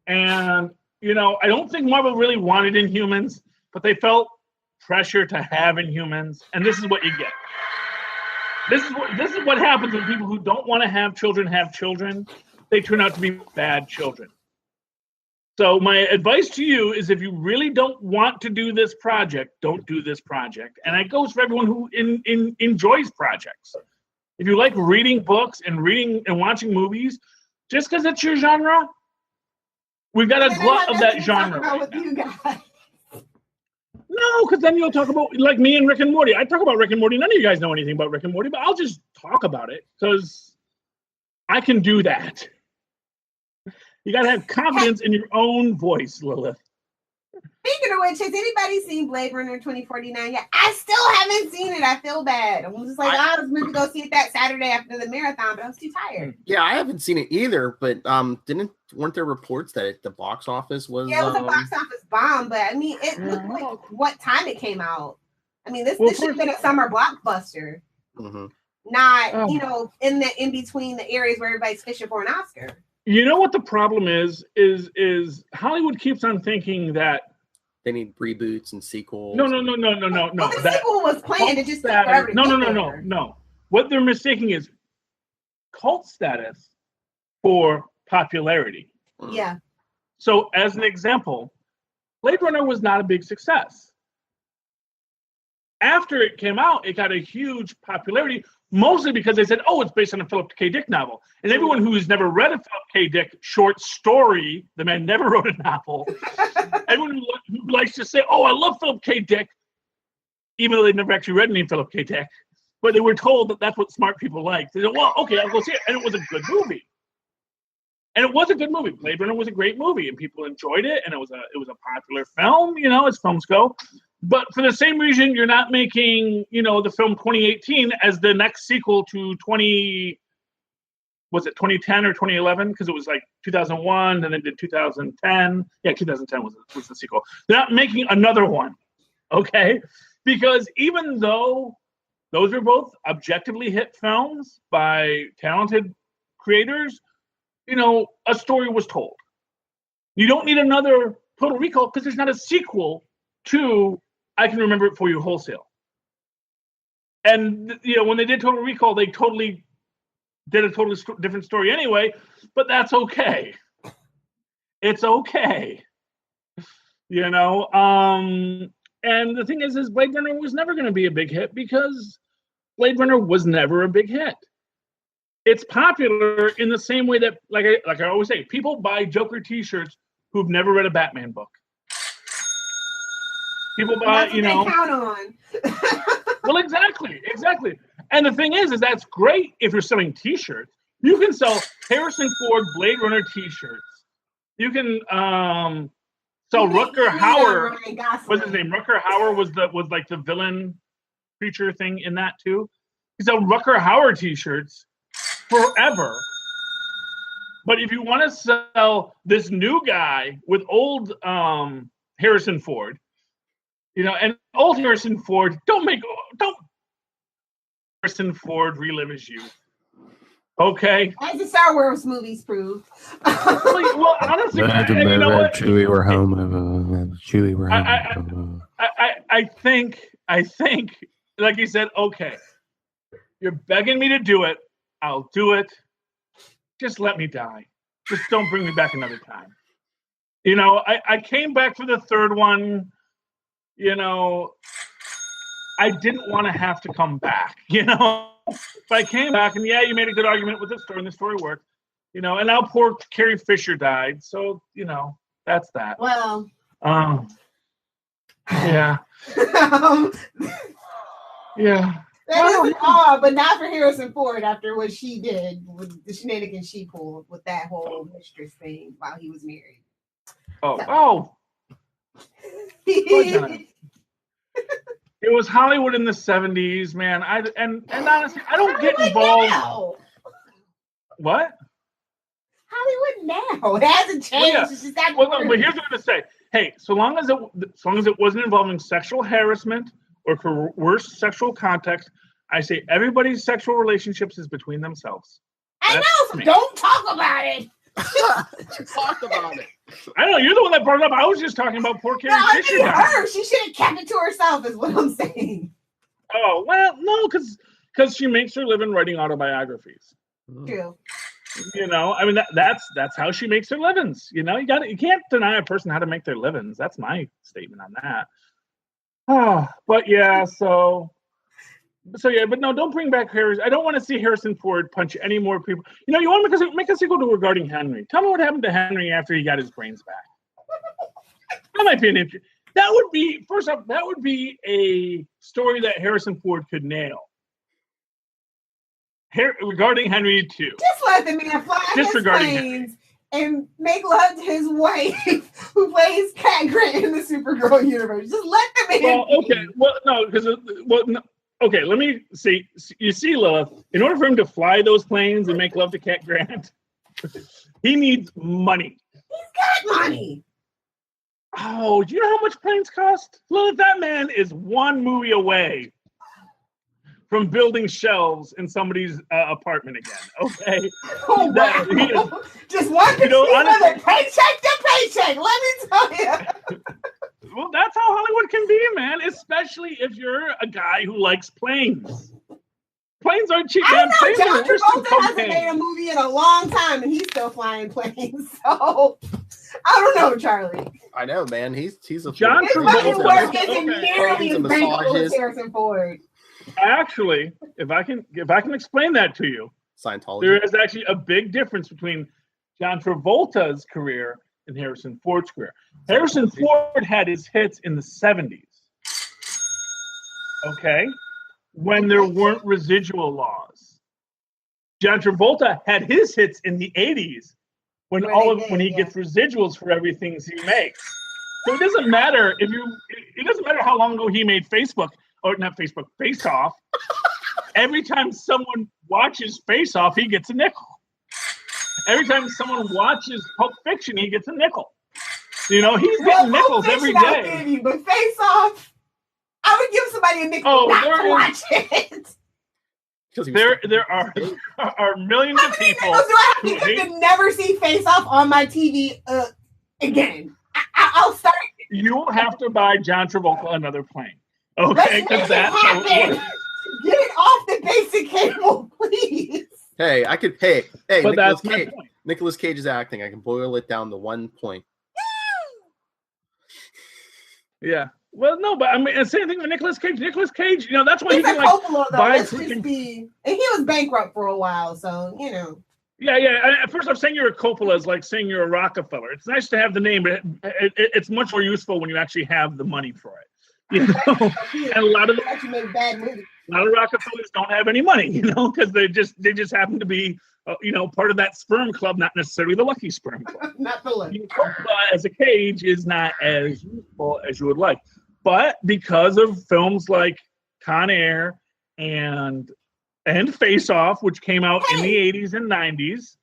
Speaker 5: And, you know, I don't think Marvel really wanted Inhumans, but they felt pressure to have Inhumans, and this is what you get. This is what happens when people who don't want to have children. They turn out to be bad children. So my advice to you is, if you really don't want to do this project, don't do this project. And it goes for everyone who enjoys projects. If you like reading books and reading and watching movies, just because it's your genre, we've got a glut of that genre. Right now.
Speaker 6: You guys.
Speaker 5: No, because then you'll talk about, like me and Rick and Morty. I talk about Rick and Morty. None of you guys know anything about Rick and Morty, but I'll just talk about it because I can do that. You got to have confidence in your own voice, Lilith.
Speaker 6: Speaking of which, has anybody seen Blade Runner 2049 yet? I still haven't seen it. I feel bad. I was just like, I was meant to go see it that Saturday after the marathon, but I was too tired.
Speaker 4: Yeah, I haven't seen it either. But weren't there reports that the box office was?
Speaker 6: Yeah, it was a box office bomb. But I mean, it looked like what time it came out. I mean, this should have been a summer blockbuster, not in between the areas where everybody's fishing for an Oscar.
Speaker 5: You know what the problem is Hollywood keeps on thinking that
Speaker 4: they need reboots and sequels.
Speaker 5: No.
Speaker 6: Well, the sequel was planned. It just took forever to get there.
Speaker 5: No. What they're mistaking is cult status for popularity.
Speaker 6: Yeah.
Speaker 5: So, as an example, Blade Runner was not a big success. After it came out, it got a huge popularity, mostly because they said, "Oh, it's based on a Philip K. Dick novel." And everyone who's never read a Philip K. Dick short story, the man never wrote a novel. Everyone who likes to say, "Oh, I love Philip K. Dick," even though they've never actually read any Philip K. Dick, but they were told that that's what smart people like. They said, "Well, okay, I'll go see it," and it was a good movie. Blade Runner was a great movie, and people enjoyed it, and it was a popular film, as films go. But for the same reason, you're not making, the film 2018 as the next sequel to 2010 or 2011? Because it was like 2001, then they did 2010. Yeah, 2010 was the sequel. They're not making another one, okay? Because even though those are both objectively hit films by talented creators, a story was told. You don't need another Total Recall because there's not a sequel to I Can Remember It For You Wholesale. And, when they did Total Recall, they totally did a totally different story anyway, but that's okay. It's okay. And the thing is Blade Runner was never going to be a big hit because Blade Runner was never a big hit. It's popular in the same way that, like I always say, people buy Joker T-shirts who've never read a Batman book. People buy,
Speaker 6: They count on.
Speaker 5: Well, exactly. And the thing is that's great if you're selling T-shirts. You can sell Harrison Ford Blade Runner T-shirts. You can sell Rutger Hauer. What's his name? Rutger Hauer was like the villain creature thing in that too. You sell Rutger Hauer T-shirts forever. But if you want to sell this new guy with old Harrison Ford, and old Harrison Ford, don't Harrison Ford relive his youth. Okay?
Speaker 6: As the Star Wars movies prove.
Speaker 5: Well, honestly,
Speaker 7: Chewie, we're home. Chewie, we're home.
Speaker 5: I think, like you said, okay, you're begging me to do it. I'll do it. Just let me die. Just don't bring me back another time. I came back for the third one. I didn't want to have to come back, but I came back and you made a good argument with the story and the story worked, and now poor Carrie Fisher died. So, that's that.
Speaker 6: Well,
Speaker 5: yeah. Yeah.
Speaker 6: That is odd, but not for Harrison Ford after what she did with the shenanigans she pulled with that whole mistress thing while he was married.
Speaker 5: It was Hollywood in the 70s, man. And honestly, I don't get involved.
Speaker 6: Now.
Speaker 5: What?
Speaker 6: Hollywood now. It hasn't changed.
Speaker 5: But here's what I'm gonna say. Hey, so long as it wasn't involving sexual harassment or coerced sexual context, I say everybody's sexual relationships is between themselves.
Speaker 6: I know, so don't talk about it.
Speaker 4: Talk about it.
Speaker 5: I know, you're the one that brought it up. I was just talking about poor Carrie Fisher.
Speaker 6: Her. She should have kept it to herself, is what I'm saying.
Speaker 5: Oh, well, no, because she makes her living writing autobiographies.
Speaker 6: True.
Speaker 5: I mean that's how she makes her livings. You can't deny a person how to make their livings. That's my statement on that. But yeah, so yeah, but no, don't bring back Harrison. I don't want to see Harrison Ford punch any more people. You want to make a sequel to Regarding Henry. Tell me what happened to Henry after he got his brains back. That might be an interesting. That would be, first off, that would be a story that Harrison Ford could nail. Regarding Henry 2.
Speaker 6: Just let the man fly his planes and make love to his wife, who plays Cat Grant in the Supergirl universe. Just let the man.
Speaker 5: Well, okay. Well, no, because okay. Let me see. You see, Lilith. In order for him to fly those planes and make love to Cat Grant, he needs money.
Speaker 6: He's got money.
Speaker 5: Oh, do you know how much planes cost? Lilith, that man is one movie away from building shelves in somebody's apartment again. Okay.
Speaker 6: Oh wow! Just one another paycheck to paycheck. Let me tell you.
Speaker 5: Well, that's how Hollywood can be, man. Especially if you're a guy who likes planes. Planes aren't cheap.
Speaker 6: I don't know.
Speaker 5: John
Speaker 6: Travolta hasn't made a movie in a long time, and he's still flying planes. So I don't know, Charlie.
Speaker 4: I know, man. He's a
Speaker 5: John
Speaker 6: His money
Speaker 5: Travolta.
Speaker 6: work isn't nearly as bankable as Harrison Ford.
Speaker 5: Actually, if I can explain that to you,
Speaker 4: Scientology.
Speaker 5: there is actually a big difference between John Travolta's career and Harrison Ford's career. Harrison Ford had his hits in the 70s. Okay? When there weren't residual laws. John Travolta had his hits in the 80s when he gets residuals for everything he makes. So it doesn't matter it doesn't matter how long ago he made Face Off. Every time someone watches Face Off, he gets a nickel. Every time someone watches Pulp Fiction, he gets a nickel. You know, he's getting nickels every day.
Speaker 6: But Face Off, I would give somebody a nickel not to watch it.
Speaker 5: There are millions of people.
Speaker 6: Do I have to never see Face Off on my TV again? I'll start.
Speaker 5: You have to buy John Travolta another plane. Okay, because that's how it works.
Speaker 6: Get it off the basic cable, please.
Speaker 4: Hey, I could pay. Hey,
Speaker 5: but that's my point.
Speaker 4: Nicolas Cage's acting. I can boil it down to 1 point.
Speaker 5: Yeah. Well, no, but I mean, same thing with Nicolas Cage. Nicolas Cage, you know, that's why
Speaker 6: he's
Speaker 5: he
Speaker 6: a
Speaker 5: can
Speaker 6: Coppola, though.
Speaker 5: buy
Speaker 6: freaking. And he was bankrupt for a while, so you know.
Speaker 5: Yeah. At first, I'm saying you're a Coppola is like saying you're a Rockefeller. It's nice to have the name, but it's much more useful when you actually have the money for it. You know, and a lot of
Speaker 6: actually make bad movies.
Speaker 5: A lot of Rockefellers don't have any money, you know, because they just happen to be, you know, part of that sperm club, not necessarily the lucky sperm club.
Speaker 6: Not the lucky.
Speaker 5: As a Cage is not as useful as you would like, but because of films like Con Air and Face Off, which came out in the 80s and 90s,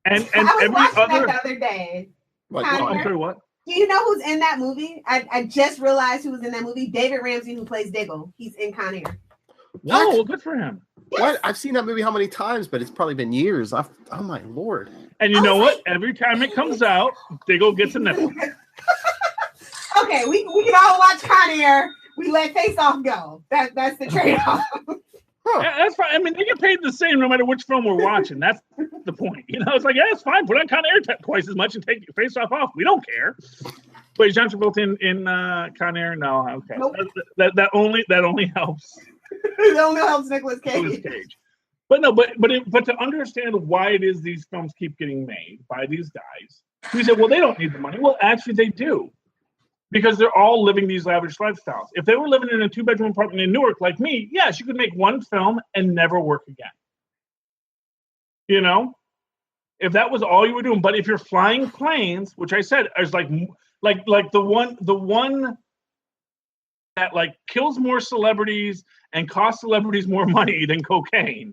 Speaker 5: and every other.
Speaker 6: The other day.
Speaker 5: I'm sorry, what?
Speaker 6: Do you know who's in that movie? I just realized who was in that movie. David Ramsey, who plays Diggle. He's in Con Air.
Speaker 5: What? Oh, well, good for him.
Speaker 4: Yes. What? I've seen that movie how many times, but it's probably been years. Oh my lord!
Speaker 5: And you know what? Every time it comes out, Diggle gets a nickel.
Speaker 6: Okay, we can all watch Con Air. We let Face Off go. That's the trade-off.
Speaker 5: Yeah, that's fine. I mean, they get paid the same no matter which film we're watching. That's the point. You know, it's like, yeah, it's fine. Put on Con Air twice as much and take your Face Off off. We don't care. Wait, John Travolta in Con Air? No, okay. Nope. That only helps.
Speaker 6: It only helps Nicolas Cage.
Speaker 5: But no, but to understand why it is these films keep getting made by these guys, we said, well, they don't need the money. Well, actually, they do. Because they're all living these lavish lifestyles. If they were living in a 2-bedroom apartment in Newark like me, yes, you could make one film and never work again. You know? If that was all you were doing. But if you're flying planes, which I said is like the one that like kills more celebrities and costs celebrities more money than cocaine,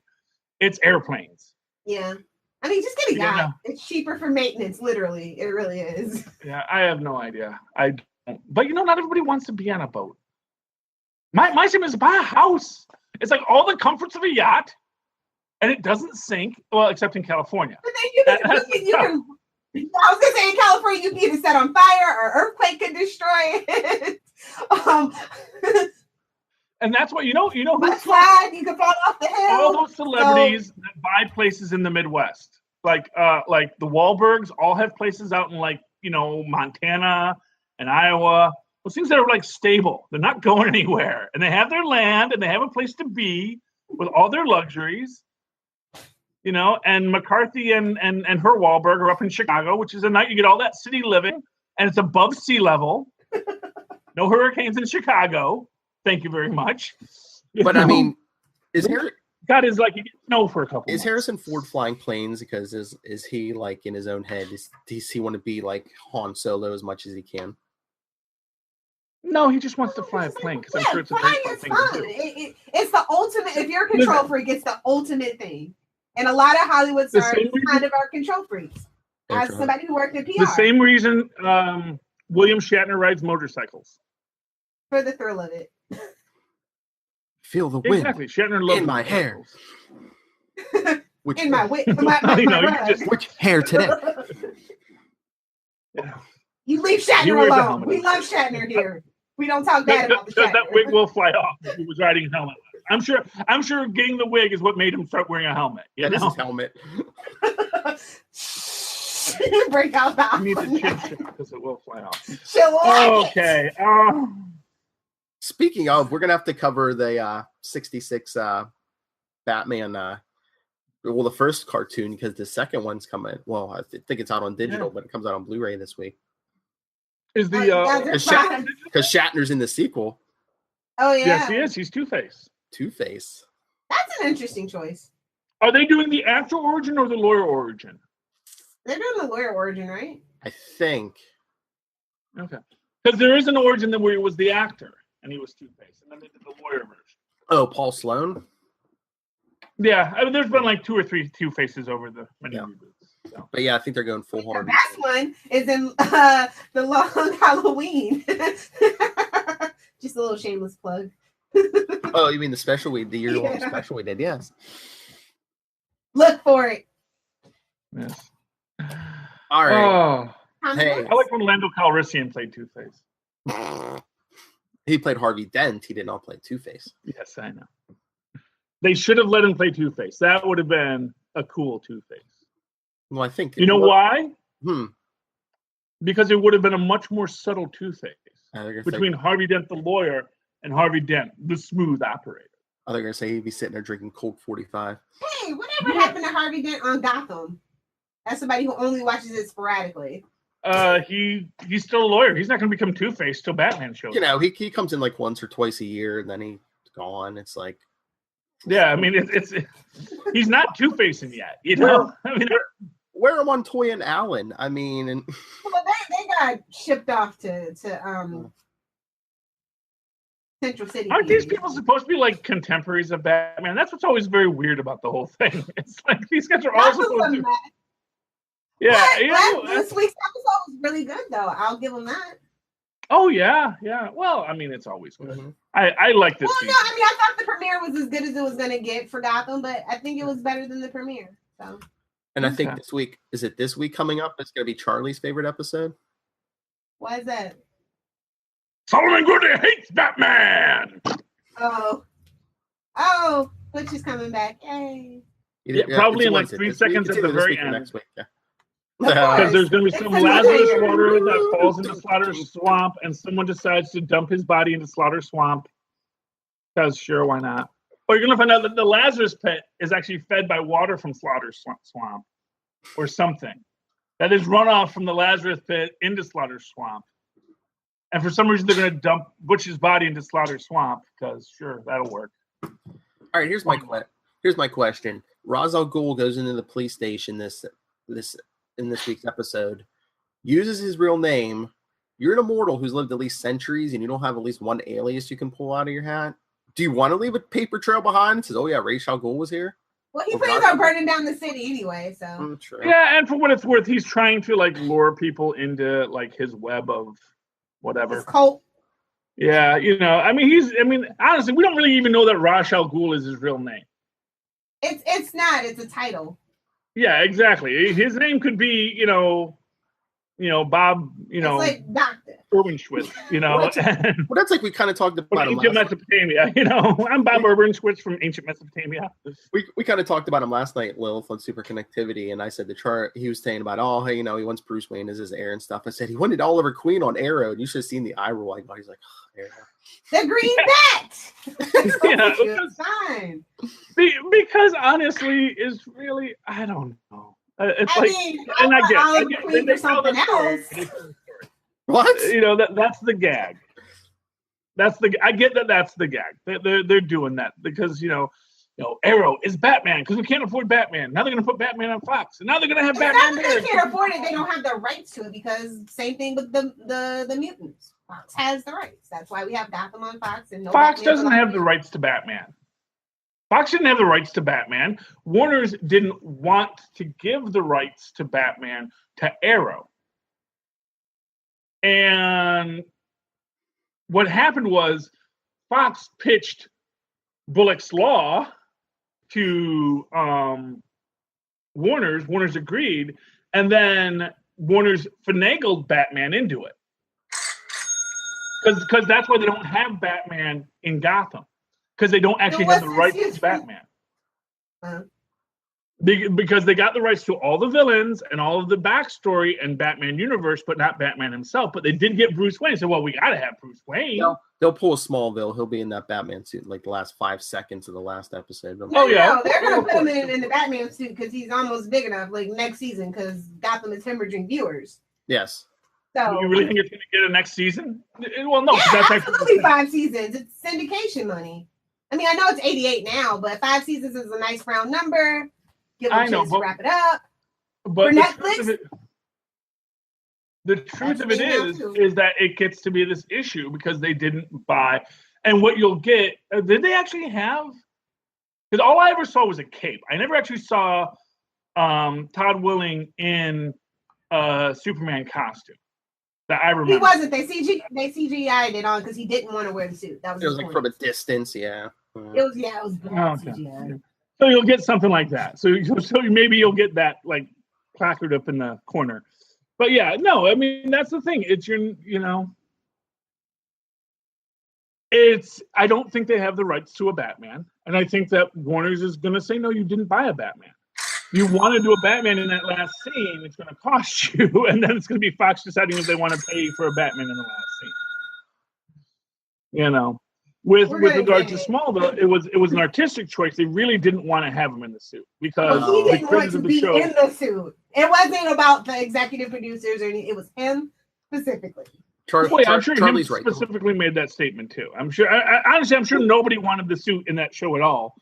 Speaker 5: it's airplanes.
Speaker 6: Yeah. I mean, just get a yacht. Yeah. It's cheaper for maintenance, literally. It really is.
Speaker 5: Yeah, I have no idea. But you know, not everybody wants to be on a boat. My sim is buy a house. It's like all the comforts of a yacht, and it doesn't sink. Well, except in California.
Speaker 6: But then I was gonna say in California, you can either set on fire or earthquake could destroy it.
Speaker 5: And that's what you know.
Speaker 6: Slide, you can fall off the hill.
Speaker 5: All those celebrities that buy places in the Midwest, like the Wahlbergs, all have places out in like Montana and Iowa. Those things that are like stable. They're not going anywhere, and they have their land and they have a place to be with all their luxuries. And McCarthy and her Wahlberg are up in Chicago, which is a night you get all that city living, and it's above sea level. No hurricanes in Chicago. Thank you very much.
Speaker 4: But I mean,
Speaker 5: got his snow for a couple.
Speaker 4: Is
Speaker 5: months.
Speaker 4: Harrison Ford flying planes because is he like in his own head? Does he want to be like Han Solo as much as he can?
Speaker 5: No, he just wants to fly a plane because I'm sure it's a very fun thing to do.
Speaker 6: It's the ultimate. If you're a control freak, it's the ultimate thing. And a lot of Hollywood stars kind of are control freaks. As somebody who worked in PR.
Speaker 5: The same reason William Shatner rides motorcycles.
Speaker 6: For the thrill of it.
Speaker 4: Feel the wind.
Speaker 5: Exactly. Shatner loves
Speaker 4: in my hair.
Speaker 6: Which in my which
Speaker 4: hair today?
Speaker 5: Yeah.
Speaker 6: You leave Shatner alone. We love Shatner here. We don't talk bad about the Shatner.
Speaker 5: That wig will fly off if he was riding a helmet. I'm sure getting the wig is what made him start wearing a helmet. You know?
Speaker 4: His helmet.
Speaker 6: Break out the
Speaker 5: You need to chill because it will fly off.
Speaker 6: Okay.
Speaker 4: Speaking of, we're gonna have to cover the 66 Batman. The first cartoon because the second one's coming. Well, I think it's out on digital, but it comes out on Blu-ray this week.
Speaker 5: Is the
Speaker 4: because Shatner's in the sequel?
Speaker 6: Oh yeah.
Speaker 5: Yes, he is. He's Two-Face.
Speaker 4: Two-Face.
Speaker 6: That's an interesting choice.
Speaker 5: Are they doing the actor origin or the lawyer origin?
Speaker 6: They're doing the lawyer origin, right?
Speaker 4: I think.
Speaker 5: Okay. Because there is an origin where he was the actor and he was Two-Face, and then they did the lawyer version.
Speaker 4: Oh, Paul Sloan?
Speaker 5: Yeah, I mean, there's been like 2 or 3 Two-Faces over the many reboots. So.
Speaker 4: But yeah, I think they're going full hard.
Speaker 6: The best one is in the Long Halloween. Just a little shameless plug.
Speaker 4: Oh, you mean the special the year-long special we did? Yes.
Speaker 6: Look for it.
Speaker 5: Yes.
Speaker 4: All right.
Speaker 5: Oh, hey. I like when Lando Calrissian played Two-Face.
Speaker 4: He played Harvey Dent. He did not play Two-Face.
Speaker 5: Yes, I know. They should have let him play Two-Face. That would have been a cool Two-Face.
Speaker 4: Well, I think.
Speaker 5: You know why?
Speaker 4: Hmm.
Speaker 5: Because it would have been a much more subtle Two-Face between Harvey Dent, the lawyer, and Harvey Dent, the smooth operator.
Speaker 4: I think I say he'd be sitting there drinking Colt 45.
Speaker 6: Hey, whatever happened to Harvey Dent on Gotham? As somebody who only watches it sporadically.
Speaker 5: He's still a lawyer. He's not going to become Two-Face till Batman shows up.
Speaker 4: You know, he comes in like once or twice a year, and then he's gone. It's like.
Speaker 5: Yeah, I mean, it's he's not Two-Facing yet. You know,
Speaker 4: where am Montoya and Allen? I mean, and
Speaker 6: well, they got shipped off to Central City.
Speaker 5: Aren't these people supposed to be like contemporaries of Batman? That's what's always very weird about the whole thing. It's like these guys are all supposed to. Yeah,
Speaker 6: this week's episode was really good, though. I'll give them that.
Speaker 5: Oh yeah. Well, I mean, it's always good. Mm-hmm. I like this.
Speaker 6: Well, no, I mean, I thought the premiere was as good as it was going to get for Gotham, but I think it was better than the premiere. So.
Speaker 4: And I think this week this week coming up? It's going to be Charlie's favorite episode.
Speaker 6: Why is that?
Speaker 5: Solomon Grundy hates Batman.
Speaker 6: Oh, Butch is coming back. Yay!
Speaker 5: Yeah, probably in like 3 seconds at the very end. Next week, yeah. Because there's going to be some Lazarus water that falls into Slaughter's swamp, and someone decides to dump his body into Slaughter's swamp. Because sure, why not? Or you're going to find out that the Lazarus pit is actually fed by water from Slaughter's swamp, or something that is runoff from the Lazarus pit into Slaughter's swamp. And for some reason, they're going to dump Butch's body into Slaughter's swamp. Because sure, that'll work.
Speaker 4: All right, here's my question. Ra's al Ghul goes into the police station in this week's episode, uses his real name. You're an immortal who's lived at least centuries, and you don't have at least one alias you can pull out of your hat. Do you want to leave a paper trail behind? It says, "Oh yeah, Ra's al Ghul was here."
Speaker 6: Well, he plans on burning down the city anyway, so.
Speaker 4: True.
Speaker 5: Yeah, and for what it's worth, he's trying to like lure people into like his web of whatever.
Speaker 6: His cult.
Speaker 5: Yeah, you know, I mean, honestly, we don't really even know that Ra's al Ghul is his real name.
Speaker 6: It's not. It's a title.
Speaker 5: Yeah, exactly. His name could be, you know, Bob,
Speaker 6: it's like Doctor
Speaker 5: Urbanschwitz, you know.
Speaker 4: Well, that's like we kind of talked about
Speaker 5: ancient Mesopotamia. You know, I'm Bob Urbanschwitz from ancient Mesopotamia.
Speaker 4: We kind of talked about him last night, Lilith, on Super Connectivity, and I said the chart. He was saying about, oh, hey, you know, he wants Bruce Wayne as his heir and stuff. I said he wanted Oliver Queen on Arrow, and you should have seen the eye roll. He's like, oh, Arrow.
Speaker 6: The Green Bat.
Speaker 5: Yeah, because honestly, is really I don't know. It's I get
Speaker 6: they something else.
Speaker 5: What? You know that's the gag. I get that's the gag. They're doing that because you know Arrow is Batman because we can't afford Batman. Now they're going to put Batman on Fox, and now they're going to have
Speaker 6: It's
Speaker 5: Batman
Speaker 6: not
Speaker 5: there.
Speaker 6: that they can't afford it; they don't have the rights to it because same thing with the mutants. Fox has the rights. That's why we have Gotham on Fox, and no
Speaker 5: Fox
Speaker 6: Batman
Speaker 5: doesn't have the rights to Batman. Fox didn't have the rights to Batman. Warner's didn't want to give the rights to Batman to Arrow. And what happened was Fox pitched Bullock's Law to Warner's. Warner's agreed, and then Warner's finagled Batman into it. Because that's why they don't have Batman in Gotham. Because they don't actually have the rights to Batman. Because they got the rights to all the villains and all of the backstory and Batman universe, but not Batman himself. But they did get Bruce Wayne. So, well, we got to have Bruce Wayne.
Speaker 4: They'll pull a Smallville. He'll be in that Batman suit in like the last 5 seconds of the last episode.
Speaker 6: No, they're going to put him in the Batman suit because he's almost big enough, like next season, because Gotham is hemorrhaging viewers.
Speaker 4: Yes.
Speaker 6: So
Speaker 5: you really think it's going to get a next season? Well, no.
Speaker 6: Yeah,
Speaker 5: that's
Speaker 6: absolutely 5 seasons. It's syndication money. I mean, I know it's 88 now, but 5 seasons is a nice round number. Give them a chance to wrap it up.
Speaker 5: But
Speaker 6: for Netflix,
Speaker 5: the truth of it is that it gets to be this issue because they didn't buy. And what you'll get, did they actually have? Because all I ever saw was a cape. I never actually saw Todd Willing in a Superman costume that I remember.
Speaker 6: He wasn't. They CGI'd it on because he didn't want to wear the suit. That was
Speaker 4: it was like from a distance, yeah.
Speaker 6: It was bad CGI.
Speaker 5: So you'll get something like that. So maybe you'll get that like placard up in the corner. But yeah, no, I mean that's the thing. It's I don't think they have the rights to a Batman, and I think that Warner's is going to say no. You didn't buy a Batman. You want to do a Batman in that last scene. It's going to cost you, and then it's going to be Fox deciding if they want to pay for a Batman in the last scene. With regard to Smallville, it was an artistic choice. They really didn't want to have him in the suit because
Speaker 6: he didn't want to be
Speaker 5: show,
Speaker 6: in the suit. It wasn't about the executive producers or anything. It was him specifically.
Speaker 5: I'm sure Charlie's him specifically made that statement too. I'm sure. Honestly, I'm sure nobody wanted the suit in that show at all.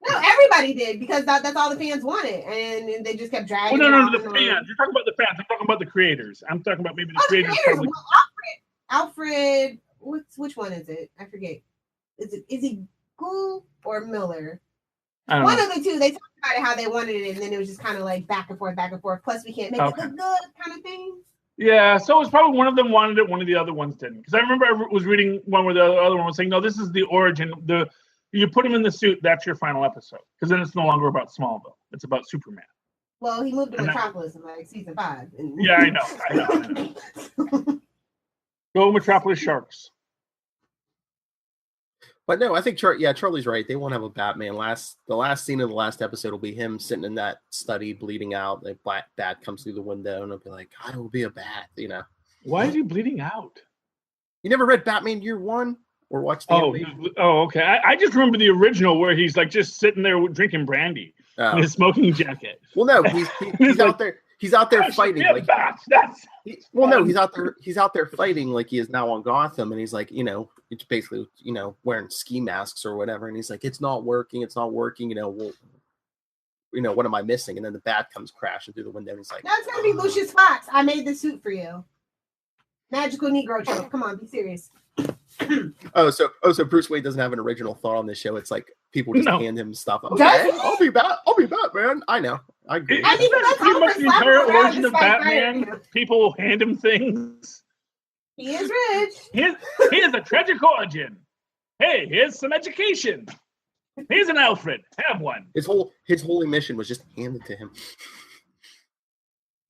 Speaker 6: No, everybody did because that's all the fans wanted, and they just kept dragging.
Speaker 5: Well, no, the fans. You're talking about the fans. I'm talking about the creators. I'm talking about maybe the creators.
Speaker 6: Well, Alfred. Which one is it? I forget. Is he Gould or Miller? One of the two. They talked about it how they wanted it, and then it was just kind of like back and forth. Plus, we can't make it look good, kind of thing.
Speaker 5: Yeah, so it was probably one of them wanted it, one of the other ones didn't. Because I remember I was reading one where the other one was saying, "No, this is the origin. You put him in the suit. That's your final episode. Because then it's no longer about Smallville. It's about Superman."
Speaker 6: Well, he moved to Metropolis in like season 5.
Speaker 5: Yeah, I know. Go Metropolis Sharks.
Speaker 4: But no, I think Charlie's right. They won't have a Batman. The last scene of the last episode will be him sitting in that study bleeding out. The black bat comes through the window, and it'll be like, God, it will be a bat,
Speaker 5: Why is he bleeding out?
Speaker 4: You never read Batman Year One or watched the animation?
Speaker 5: Okay. I just remember the original where he's like just sitting there drinking brandy in his smoking jacket.
Speaker 4: Well, no, he's out there. He's out there fighting. He's out there fighting like he is now on Gotham, and he's like, it's basically, wearing ski masks or whatever, and he's like, it's not working, what am I missing? And then the bat comes crashing through the window, and he's like,
Speaker 6: that's gonna be Lucius Fox. I made the suit for you. Magical Negro trope. Come on, be serious.
Speaker 4: So Bruce Wayne doesn't have an original thought on this show. It's like people just hand him stuff. Okay, I'll be Batman. I know. I agree.
Speaker 5: I mean, that's pretty much the entire origin of Batman. People hand him things.
Speaker 6: He is rich.
Speaker 5: He has a tragic origin. Hey, here's some education. Here's an Alfred. Have one.
Speaker 4: His holy mission was just handed to him.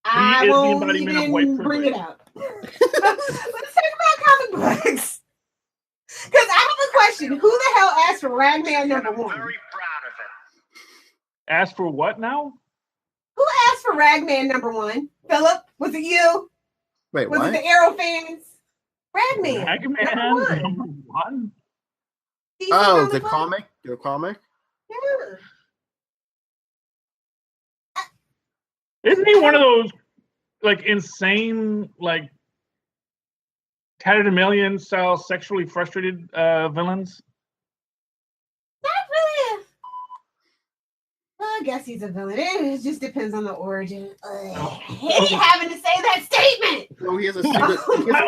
Speaker 6: I won't even bring it up. Let's talk about comic books. Because I have a question. Who the hell asked for Ragman number 1?
Speaker 2: I'm very proud of it.
Speaker 5: Asked for what now?
Speaker 6: Who asked for Ragman number 1? Philip, was it you?
Speaker 4: Wait,
Speaker 6: was
Speaker 4: what?
Speaker 6: it the Arrow fans? Ragman
Speaker 5: number 1?
Speaker 4: Oh, the comic? Your comic?
Speaker 6: Yeah.
Speaker 5: Isn't he one of those like insane, like Tatterdemalion style sexually frustrated villains?
Speaker 6: Not really. I guess he's a villain. It just depends on the origin. I hate having to say that statement.
Speaker 4: So he has a
Speaker 5: my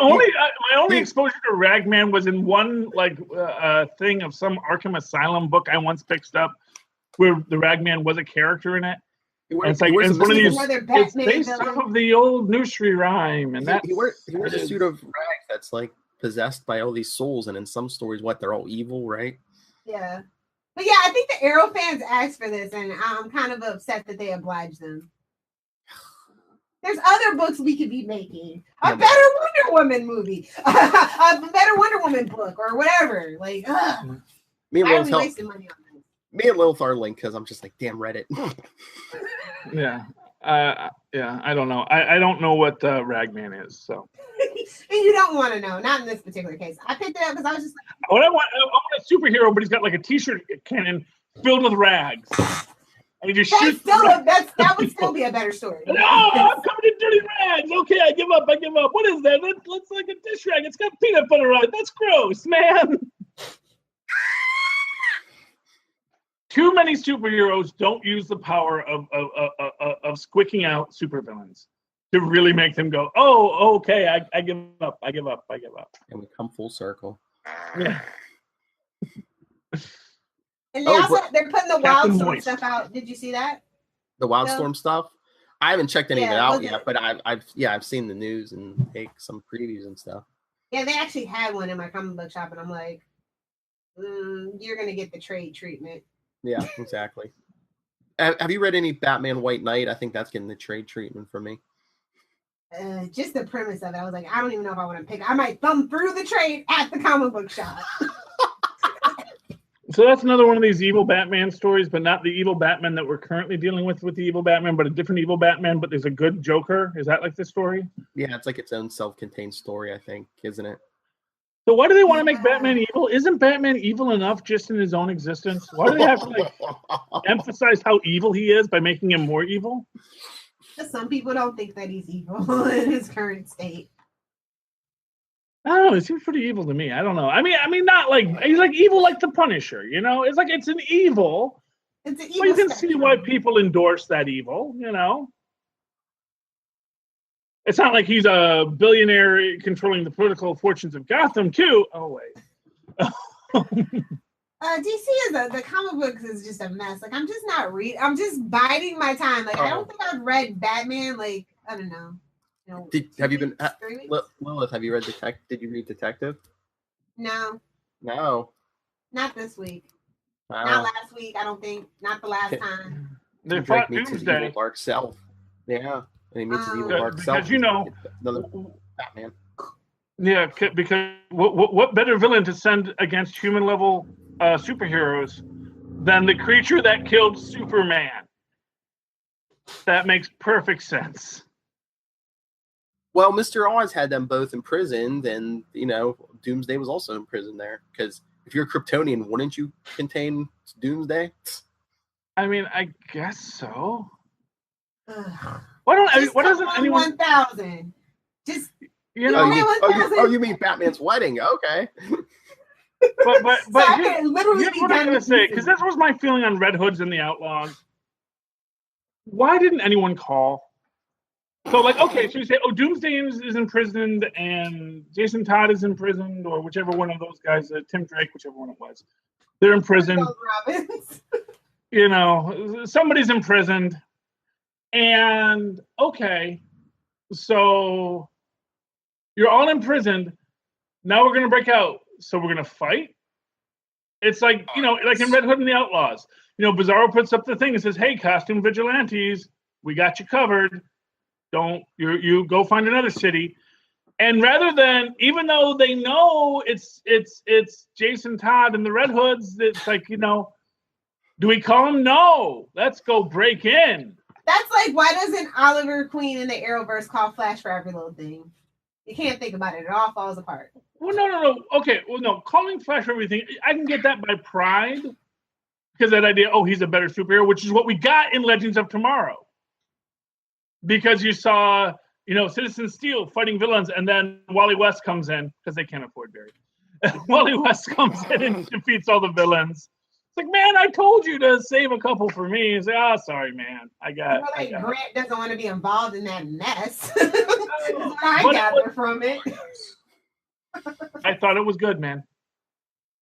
Speaker 5: only exposure to Ragman was in one thing of some Arkham Asylum book I once picked up, where the Ragman was a character in it. It's like it's one of these. It's based off of the old nursery rhyme, and
Speaker 4: he wears a suit of rags that's like possessed by all these souls, and in some stories, they're all evil, right?
Speaker 6: Yeah. But yeah, I think the Arrow fans asked for this, and I'm kind of upset that they obliged them. There's other books we could be making. A better Wonder Woman movie. A better Wonder Woman book or whatever. Like,
Speaker 4: me and Lilith
Speaker 6: wasting money on this.
Speaker 4: Me and Lilith are linked because I'm just like, damn Reddit.
Speaker 5: Yeah. I don't know. I don't know what Ragman is, so.
Speaker 6: And you don't want to know, not in this particular case. I picked it up because I was just like,
Speaker 5: I want a superhero, but he's got like a t-shirt cannon filled with rags. And he just shoots.
Speaker 6: That would still be a better story.
Speaker 5: No, I'm covered in dirty rags. Okay, I give up. What is that? That's like a dish rag. It's got peanut butter on it. That's gross, man. Too many superheroes don't use the power of squicking out supervillains to really make them go, oh, okay, I give up.
Speaker 4: And we come full circle.
Speaker 5: Yeah.
Speaker 6: And they're putting the Wildstorm stuff out. Did you see that?
Speaker 4: The Wildstorm stuff? I haven't checked any of it out yet, but I've seen the news and some previews and stuff.
Speaker 6: Yeah, they actually had one in my comic book shop, and I'm like, you're gonna get the trade treatment.
Speaker 4: Yeah, exactly. Have you read any Batman White Knight? I think that's getting the trade treatment for me.
Speaker 6: Just the premise of it, I was like, I don't even know if I want to pick. I might thumb through the trade at the comic book shop.
Speaker 5: So that's another one of these evil Batman stories, but not the evil Batman that we're currently dealing with the evil Batman, but a different evil Batman, but there's a good Joker. Is that like the story?
Speaker 4: Yeah, it's like its own self-contained story, I think, isn't it?
Speaker 5: So why do they want to make Batman evil? Isn't Batman evil enough just in his own existence? Why do they have to emphasize how evil he is by making him more evil?
Speaker 6: Some people don't think that he's evil in his current state.
Speaker 5: I don't know. It seems pretty evil to me. I don't know. I mean, not like he's like evil like the Punisher. You know, it's like it's an evil.
Speaker 6: It's an evil.
Speaker 5: But you can see why people endorse that evil. You know, it's not like he's a billionaire controlling the political fortunes of Gotham too. Oh wait.
Speaker 6: DC is the comic books is just a mess. Like I'm just not reading. I'm just biding my time. Like I don't think I've read Batman. Like I don't know.
Speaker 4: Have you been Lilith? Have you read Did you read Detective?
Speaker 6: No. Not this week.
Speaker 4: Wow.
Speaker 6: Not last week. I don't think. Not the last time.
Speaker 5: They fought
Speaker 4: meets his
Speaker 5: Doomsday.
Speaker 4: evil dark self. Yeah, and he meets his evil dark self.
Speaker 5: Because you know,
Speaker 4: another Batman.
Speaker 5: Yeah, because what better villain to send against human level superheroes than the creature that killed Superman? That makes perfect sense.
Speaker 4: Well, Mr. Oz had them both imprisoned, and Doomsday was also imprisoned there. Because if you're a Kryptonian, wouldn't you contain Doomsday?
Speaker 5: I mean, I guess so. Why doesn't anyone?
Speaker 6: 1,000. Just
Speaker 5: you know.
Speaker 4: You mean Batman's wedding? Okay.
Speaker 5: But
Speaker 6: so I can literally
Speaker 5: here's what I'm gonna say, because this was my feeling on Red Hoods and the Outlaws. Why didn't anyone call? So, okay, so you say, Doomsday is imprisoned and Jason Todd is imprisoned, or whichever one of those guys, Tim Drake, whichever one it was. They're imprisoned. Somebody's imprisoned. And, okay, so you're all imprisoned. Now we're going to break out. So we're going to fight? It's like, like in Red Hood and the Outlaws. Bizarro puts up the thing and says, hey, costume vigilantes, we got you covered. You go find another city. And rather than, even though they know it's Jason Todd and the Red Hoods, it's like, do we call them? No, let's go break in.
Speaker 6: That's like, why doesn't Oliver Queen in the Arrowverse call Flash for every little thing? You can't think about it. It all falls apart.
Speaker 5: Well, no. Okay, well, no. Calling Flash for everything, I can get that by pride. Because that idea, he's a better superhero, which is what we got in Legends of Tomorrow. Because you saw, Citizen Steel fighting villains, and then Wally West comes in, because they can't afford Barry. Wally West comes in and defeats all the villains. It's like, man, I told you to save a couple for me. He's like, oh, sorry, man.
Speaker 6: Grant doesn't want to be involved in that mess. That's what I gather from it.
Speaker 5: I thought it was good, man.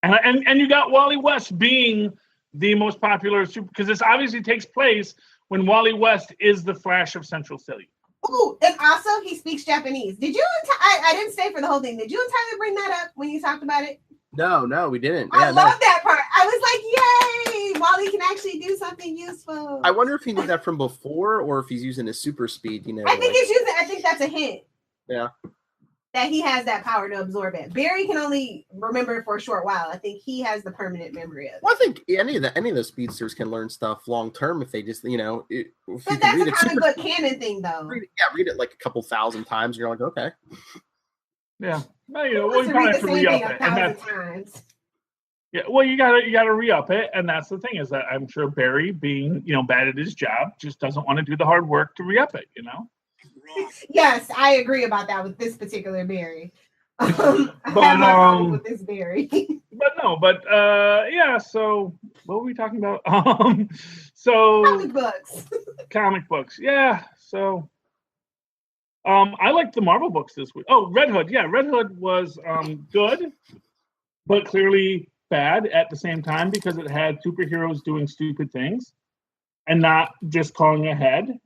Speaker 5: And you got Wally West being the most popular super, because this obviously takes place when Wally West is the Flash of Central City.
Speaker 6: Oh, and also he speaks Japanese. Did you? I didn't stay for the whole thing. Did you and Tyler bring that up when you talked about it?
Speaker 4: No, we didn't.
Speaker 6: I love that part. I was like, yay! Wally can actually do something useful.
Speaker 4: I wonder if he knew that from before, or if he's using his super speed. You know,
Speaker 6: I think he's using. I think that's a hint.
Speaker 4: Yeah.
Speaker 6: That he has that power to absorb it. Barry can only remember it for a short while. I think he has the permanent memory of it.
Speaker 4: Well, I think any of the speedsters can learn stuff long term if they just, you know.
Speaker 6: But that's a comic book canon thing, though.
Speaker 4: Read it like a couple thousand times, and you're like, okay.
Speaker 5: Yeah, well, you know, you probably have to re-up it, and that's, yeah. Well, you gotta re-up it, and that's the thing is that I'm sure Barry, being bad at his job, just doesn't want to do the hard work to re-up it.
Speaker 6: Yes, I agree about that with this particular Barry. I have my problem with this Barry.
Speaker 5: Yeah. So what were we talking about? So comic books. Yeah. So I liked the Marvel books this week. Oh, Red Hood. Yeah, Red Hood was good, but clearly bad at the same time because it had superheroes doing stupid things and not just calling ahead.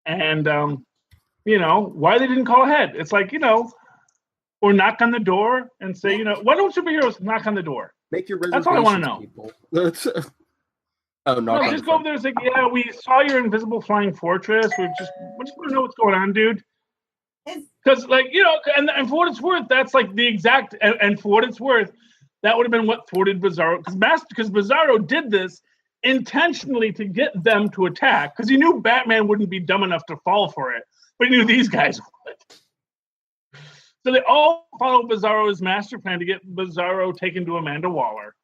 Speaker 5: And, why they didn't call ahead. It's like, or knock on the door and say, why don't superheroes knock on the door?
Speaker 4: Make your
Speaker 5: reservations. That's all I want to know.
Speaker 4: Oh, no.
Speaker 5: Just go over there and say, yeah, we saw your invisible flying fortress. We just want to know what's going on, dude. Because, and for what it's worth, that's like the exact, and for what it's worth, that would have been what thwarted Bizarro. Because Bizarro did this intentionally to get them to attack because he knew Batman wouldn't be dumb enough to fall for it, but he knew these guys would. So they all follow Bizarro's master plan to get Bizarro taken to Amanda Waller.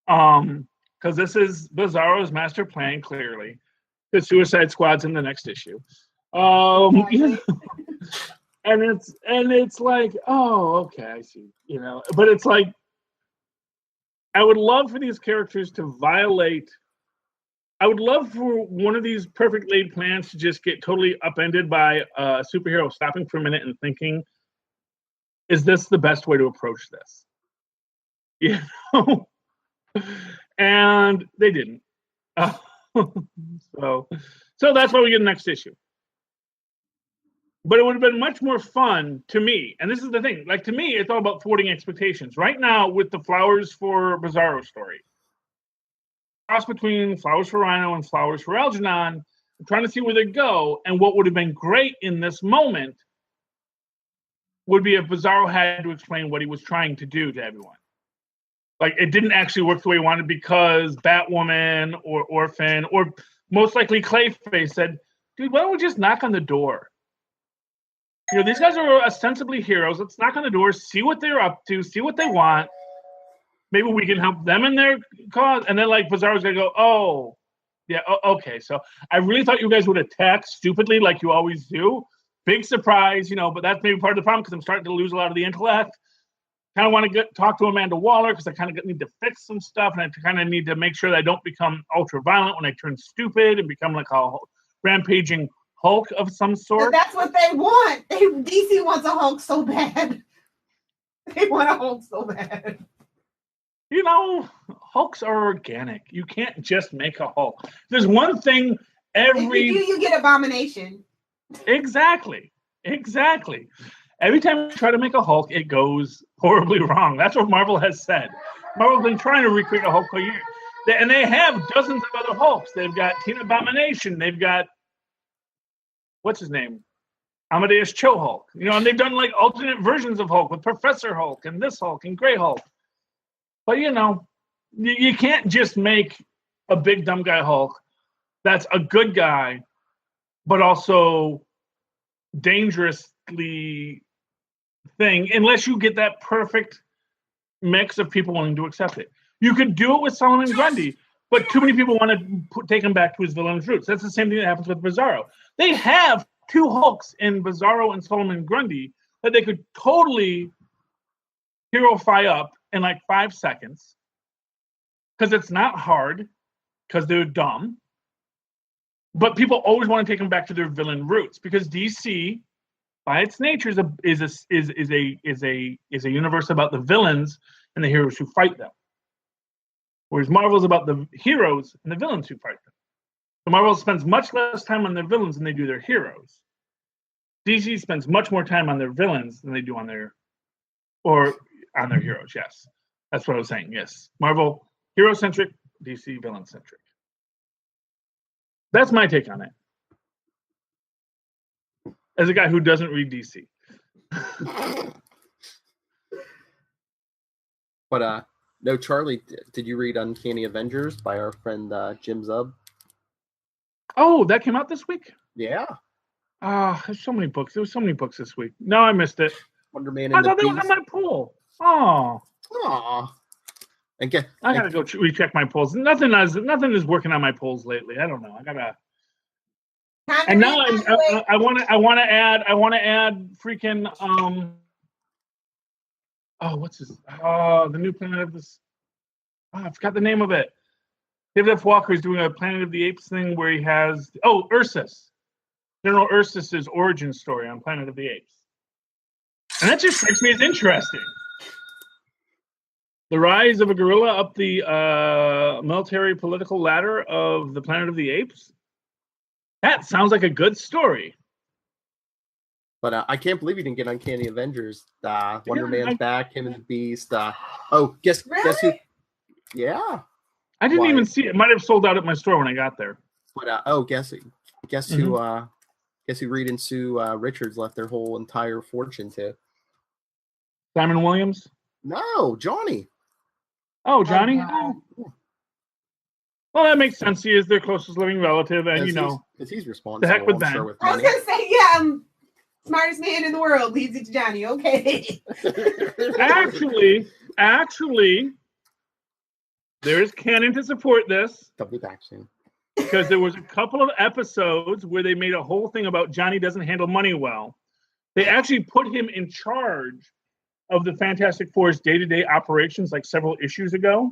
Speaker 5: Because this is Bizarro's master plan, clearly. The Suicide Squad's in the next issue. And it's like, oh, okay, I see. But it's like, I would love for these characters to violate. I would love for one of these perfect laid plans to just get totally upended by a superhero stopping for a minute and thinking, is this the best way to approach this? And they didn't. So that's why we get the next issue. But it would have been much more fun to me. And this is the thing. Like, to me, it's all about thwarting expectations. Right now, with the Flowers for Bizarro story, cross between Flowers for Rhino and Flowers for Algernon, I'm trying to see where they go. And what would have been great in this moment would be if Bizarro had to explain what he was trying to do to everyone. Like, it didn't actually work the way he wanted because Batwoman or Orphan or most likely Clayface said, dude, why don't we just knock on the door? These guys are ostensibly heroes. Let's knock on the door, see what they're up to, see what they want. Maybe we can help them in their cause. And then, like, Bizarro's going to go, oh, yeah, okay. So I really thought you guys would attack stupidly like you always do. Big surprise, but that's maybe part of the problem because I'm starting to lose a lot of the intellect. Kind of want to talk to Amanda Waller because I kind of need to fix some stuff. And I kind of need to make sure that I don't become ultra violent when I turn stupid and become like a rampaging Hulk of some sort.
Speaker 6: But that's what they want. DC wants a Hulk so bad. They want a Hulk so bad.
Speaker 5: Hulks are organic. You can't just make a Hulk. There's one thing every...
Speaker 6: If you get Abomination.
Speaker 5: Exactly. Every time you try to make a Hulk, it goes horribly wrong. That's what Marvel has said. Marvel's been trying to recreate a Hulk for years. And they have dozens of other Hulks. They've got Teen Abomination. They've got... what's his name? Amadeus Cho Hulk. And they've done like alternate versions of Hulk with Professor Hulk and this Hulk and Grey Hulk. But you can't just make a big dumb guy Hulk that's a good guy, but also dangerously thing unless you get that perfect mix of people wanting to accept it. You could do it with Solomon Grundy, but too many people want to take him back to his villainous roots. That's the same thing that happens with Bizarro. They have two Hulks in Bizarro and Solomon Grundy that they could totally hero-fy up in like 5 seconds because it's not hard because they're dumb. But people always want to take them back to their villain roots because DC, by its nature, is a universe about the villains and the heroes who fight them. Whereas Marvel is about the heroes and the villains who fight them. So Marvel spends much less time on their villains than they do their heroes. DC spends much more time on their villains than they do on their heroes. Yes, that's what I was saying. Yes, Marvel hero-centric, DC villain-centric. That's my take on it. As a guy who doesn't read DC.
Speaker 4: But no, Charlie, did you read Uncanny Avengers by our friend Jim Zub?
Speaker 5: Oh, that came out this week?
Speaker 4: Yeah.
Speaker 5: There's so many books. There were so many books this week. No, I missed it.
Speaker 4: Wonder Man
Speaker 5: I
Speaker 4: and the
Speaker 5: thought they were
Speaker 4: Beast.
Speaker 5: on my poll. Oh. I gotta go recheck my polls. Nothing is working on my polls lately. I don't know. I gotta. And now I want to add freaking what's this? Oh, the new Planet of this. I forgot the name of it. David F. Walker is doing a Planet of the Apes thing where he has Ursus. General Ursus's origin story on Planet of the Apes. And that just strikes me as interesting. The rise of a gorilla up the military political ladder of the Planet of the Apes. That sounds like a good story.
Speaker 4: But I can't believe you didn't get Uncanny Avengers. Wonder Man's back, him and the Beast. Guess who? Yeah.
Speaker 5: I didn't even see it. It might have sold out at my store when I got there.
Speaker 4: But guess who Reed and Sue Richards left their whole entire fortune to?
Speaker 5: Simon Williams?
Speaker 4: No, Johnny.
Speaker 5: Oh, Johnny? Oh. Well, that makes sense. He is their closest living relative, and
Speaker 4: because he's responsible.
Speaker 5: The heck with Ben.
Speaker 6: I was gonna say, smartest man in the world leads it to Johnny. Okay.
Speaker 5: Actually, there is canon to support this.
Speaker 4: They'll be back soon.
Speaker 5: Because there was a couple of episodes where they made a whole thing about Johnny doesn't handle money well. They actually put him in charge of the Fantastic Four's day-to-day operations like several issues ago.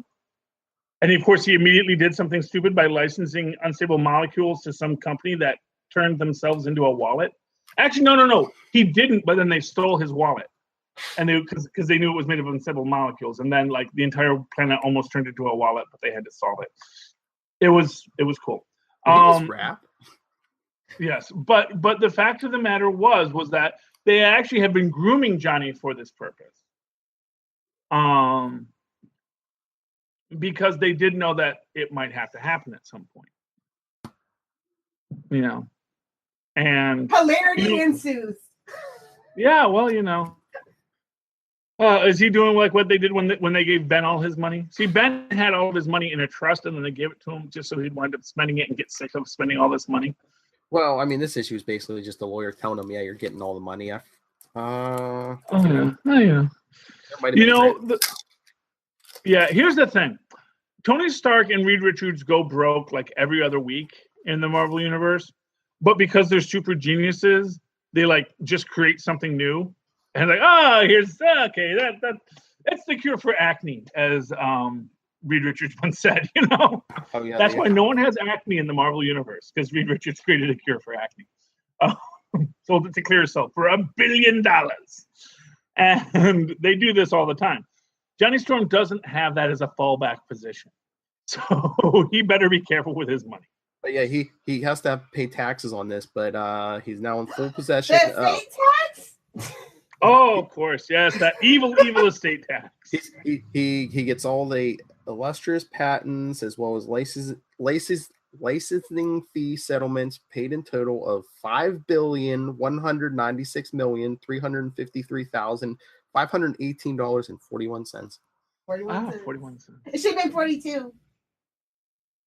Speaker 5: And of course, he immediately did something stupid by licensing unstable molecules to some company that turned themselves into a wallet. Actually, no. He didn't, but then they stole his wallet. And because they knew it was made of unstable molecules. And then like the entire planet almost turned into a wallet, but they had to solve it. It was cool.
Speaker 4: Rap.
Speaker 5: Yes, but the fact of the matter was that they actually have been grooming Johnny for this purpose. Because they did know that it might have to happen at some point. And
Speaker 6: hilarity ensues.
Speaker 5: Yeah, well, is he doing like what they did when they gave Ben all his money? See, Ben had all of his money in a trust, and then they gave it to him just so he'd wind up spending it and get sick of spending all this money.
Speaker 4: Well, I mean, this issue is basically just the lawyer telling him, "Yeah, you're getting all the money."
Speaker 5: Yeah. Here's the thing: Tony Stark and Reed Richards go broke like every other week in the Marvel universe, but because they're super geniuses, they like just create something new. And that's the cure for acne, as Reed Richards once said. That's why no one has acne in the Marvel universe, because Reed Richards created a cure for acne. Sold it to Clearasil for $1 billion, and they do this all the time. Johnny Storm doesn't have that as a fallback position, so he better be careful with his money.
Speaker 4: But yeah, he has to pay taxes on this, but he's now in full possession.
Speaker 6: Estate tax?
Speaker 5: Oh, of course, yes, that evil estate tax.
Speaker 4: He gets all the illustrious patents as well as licensing fee settlements paid in total of $5,196,353,518.41.
Speaker 5: 41 cents.
Speaker 6: It should have been 42.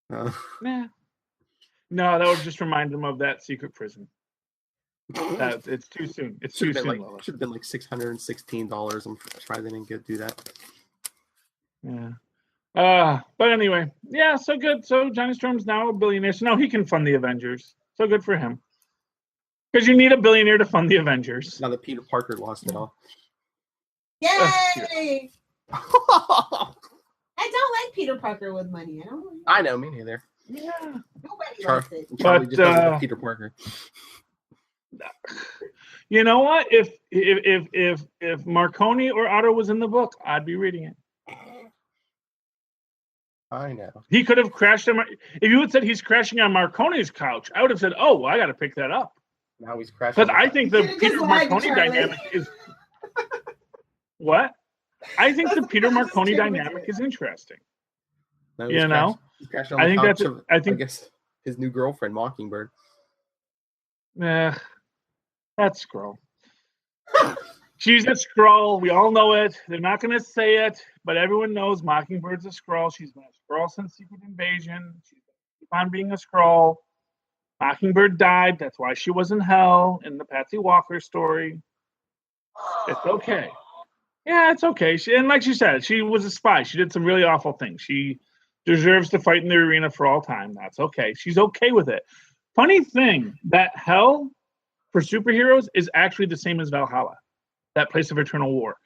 Speaker 5: Nah. No, that would just remind them of that secret prison. It's too soon. It's too soon.
Speaker 4: Should have been like $616. I'm surprised they didn't do that.
Speaker 5: Yeah. But anyway, yeah, so good. So Johnny Storm's now a billionaire. So now he can fund the Avengers. So good for him. Because you need a billionaire to fund the Avengers.
Speaker 4: Now that Peter Parker lost it all.
Speaker 6: Yay! I don't like Peter Parker with money. I don't.
Speaker 4: I know, me neither.
Speaker 5: Yeah.
Speaker 6: Nobody likes it.
Speaker 4: Charlie
Speaker 5: But,
Speaker 4: just doesn't like Peter Parker.
Speaker 5: You know what? If Marconi or Otto was in the book, I'd be reading it.
Speaker 4: I know.
Speaker 5: He could have crashed on. If you had said he's crashing on Marconi's couch, I would have said, "Oh, well, I got to pick that up."
Speaker 4: Now he's crashing.
Speaker 5: Because I think the
Speaker 6: Could've
Speaker 5: Peter
Speaker 6: just lied to
Speaker 5: Marconi
Speaker 6: Charlie.
Speaker 5: dynamic is what? I think the
Speaker 6: That's
Speaker 5: Peter
Speaker 6: what I just
Speaker 5: Marconi
Speaker 6: came with
Speaker 5: dynamic
Speaker 6: it.
Speaker 5: is interesting.
Speaker 4: No,
Speaker 5: You know?
Speaker 4: he's crashing on
Speaker 5: I
Speaker 4: the
Speaker 5: think
Speaker 4: couch
Speaker 5: that's.
Speaker 4: of,
Speaker 5: I think.
Speaker 4: guess his new girlfriend, Mockingbird.
Speaker 5: That's Skrull. She's a Skrull. We all know it. They're not going to say it, but everyone knows Mockingbird's a Skrull. She's been a Skrull since Secret Invasion. She's going to keep on being a Skrull. Mockingbird died. That's why she was in hell in the Patsy Walker story. It's okay. Yeah, it's okay. And like she said, she was a spy. She did some really awful things. She deserves to fight in the arena for all time. That's okay. She's okay with it. Funny thing, that hell for superheroes is actually the same as Valhalla, that place of eternal war.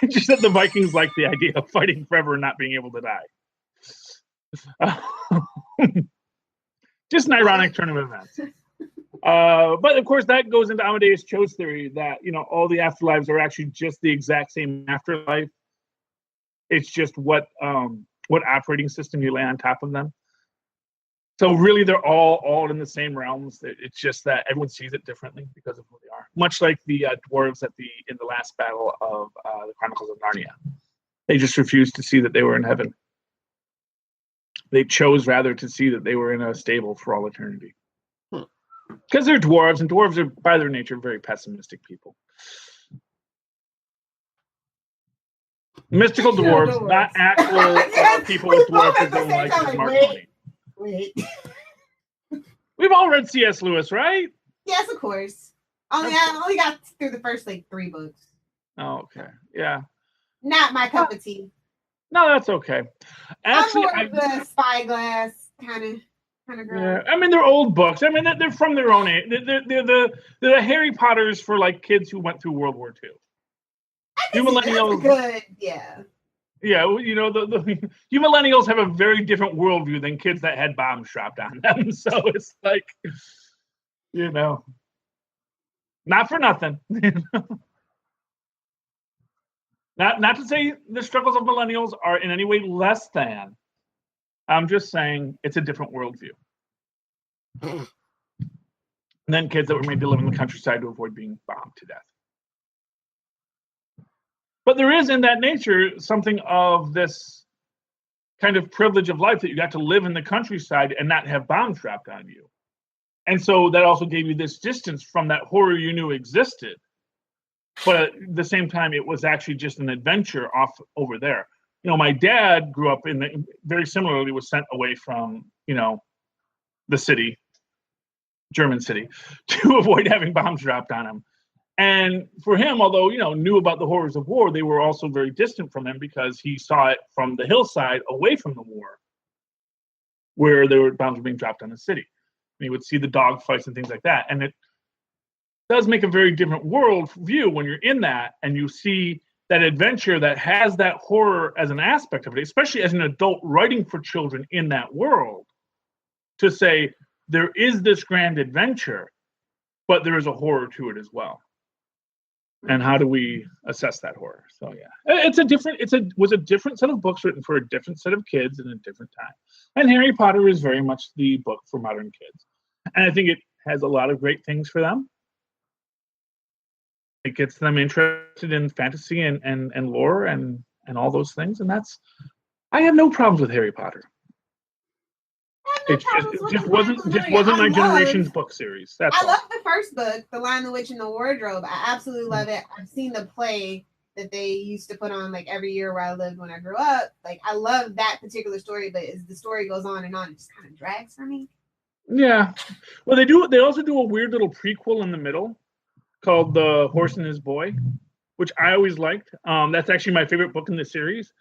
Speaker 5: Just that the Vikings like the idea of fighting forever and not being able to die. Just an ironic turn of events. But of course, that goes into Amadeus Cho's theory that, all the afterlives are actually just the exact same afterlife. It's just what operating system you lay on top of them. So really, they're all in the same realms. It's just that everyone sees it differently because of who they are. Much like the dwarves in the last battle of the Chronicles of Narnia, they just refused to see that they were in heaven. They chose rather to see that they were in a stable for all eternity. Because they're dwarves, and dwarves are by their nature very pessimistic people. Mystical dwarves, not actual people with dwarfism like Marconi.
Speaker 6: Wait.
Speaker 5: We've all read C.S. Lewis, right?
Speaker 6: Yes, of course. I only got through the first 3 books.
Speaker 5: Oh, okay. Yeah.
Speaker 6: Not my cup of tea.
Speaker 5: No, that's okay. Actually,
Speaker 6: I'm more of the Spyglass kind of girl.
Speaker 5: Yeah, I mean, they're old books. I mean, they're from their own age. They're the Harry Potters for like kids who went through World War II. You millennials,
Speaker 6: good, yeah.
Speaker 5: Yeah, you millennials have a very different worldview than kids that had bombs dropped on them. So it's like, not for nothing. Not to say the struggles of millennials are in any way less than. I'm just saying it's a different worldview than kids that were made to live in the countryside to avoid being bombed to death. But there is in that nature something of this kind of privilege of life that you got to live in the countryside and not have bombs dropped on you. And so that also gave you this distance from that horror you knew existed. But at the same time, it was actually just an adventure off over there. My dad grew up very similarly, was sent away from, the city, German city, to avoid having bombs dropped on him. And for him, although, knew about the horrors of war, they were also very distant from him because he saw it from the hillside away from the war, where bombs were being dropped on the city. And he would see the dog fights and things like that. And it does make a very different world view when you're in that and you see that adventure that has that horror as an aspect of it, especially as an adult writing for children in that world, to say there is this grand adventure, but there is a horror to it as well. And how do we assess that horror? So yeah, it was a different set of books written for a different set of kids in a different time. And Harry Potter is very much the book for modern kids. And I think it has a lot of great things for them. It gets them interested in fantasy and lore and all those things. And I have no problems with Harry Potter. It just wasn't my generation's book series. I
Speaker 6: love the first book, The Lion, the Witch, and the Wardrobe. I absolutely love it. I've seen the play that they used to put on like every year where I lived when I grew up. Like I love that particular story, but as the story goes on and on, it just kind of drags for me.
Speaker 5: Yeah. Well, they also do a weird little prequel in the middle called The Horse and His Boy, which I always liked. That's actually my favorite book in the series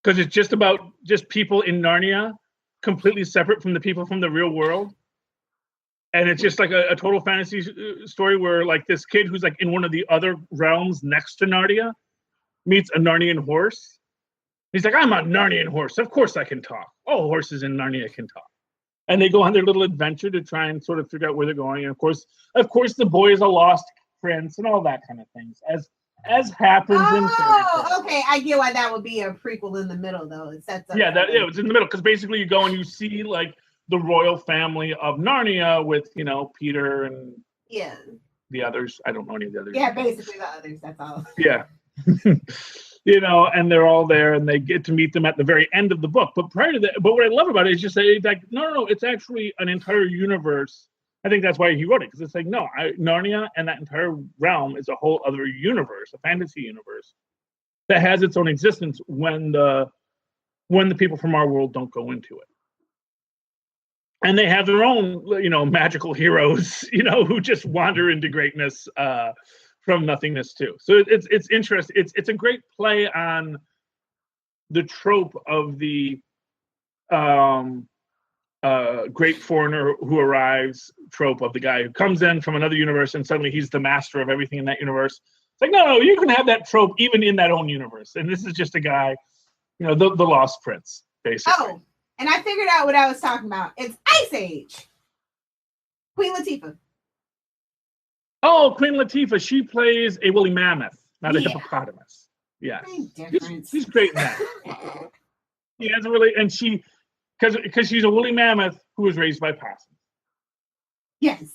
Speaker 5: because it's just about people in Narnia, completely separate from the people from the real world. And it's just like a total fantasy story where like this kid who's like in one of the other realms next to Narnia meets a Narnian horse. He's like, I'm a Narnian horse. Of course I can talk. All horses in Narnia can talk. And they go on their little adventure to try and sort of figure out where they're going. And of course, the boy is a lost prince and all that kind of things, as happens in fairy tales.
Speaker 6: Okay, I get why that would be a prequel in the middle, though. It sets up.
Speaker 5: It's in the middle because basically you go and you see like the royal family of Narnia with Peter and the others. I don't know any of the others.
Speaker 6: Yeah, basically the others. That's all.
Speaker 5: Yeah. And they're all there, and they get to meet them at the very end of the book. But prior to that, what I love about it is just that it's like, no, it's actually an entire universe. I think that's why he wrote it, because it's like, no, Narnia and that entire realm is a whole other universe, a fantasy universe that has its own existence when the people from our world don't go into it. And they have their own, magical heroes, who just wander into greatness from nothingness too. So it's interesting. It's a great play on the trope of the great foreigner who arrives trope of the guy who comes in from another universe and suddenly he's the master of everything in that universe. It's like, no, you can have that trope even in that own universe. And this is just a guy, the lost prince, basically.
Speaker 6: Oh, and I figured out what I was talking about. It's Ice Age. Queen Latifah.
Speaker 5: Oh, Queen Latifah. She plays a woolly mammoth, not a hippopotamus. Yeah. She's great in that. He has a really, and because she's a woolly mammoth who was raised by possums.
Speaker 6: Yes.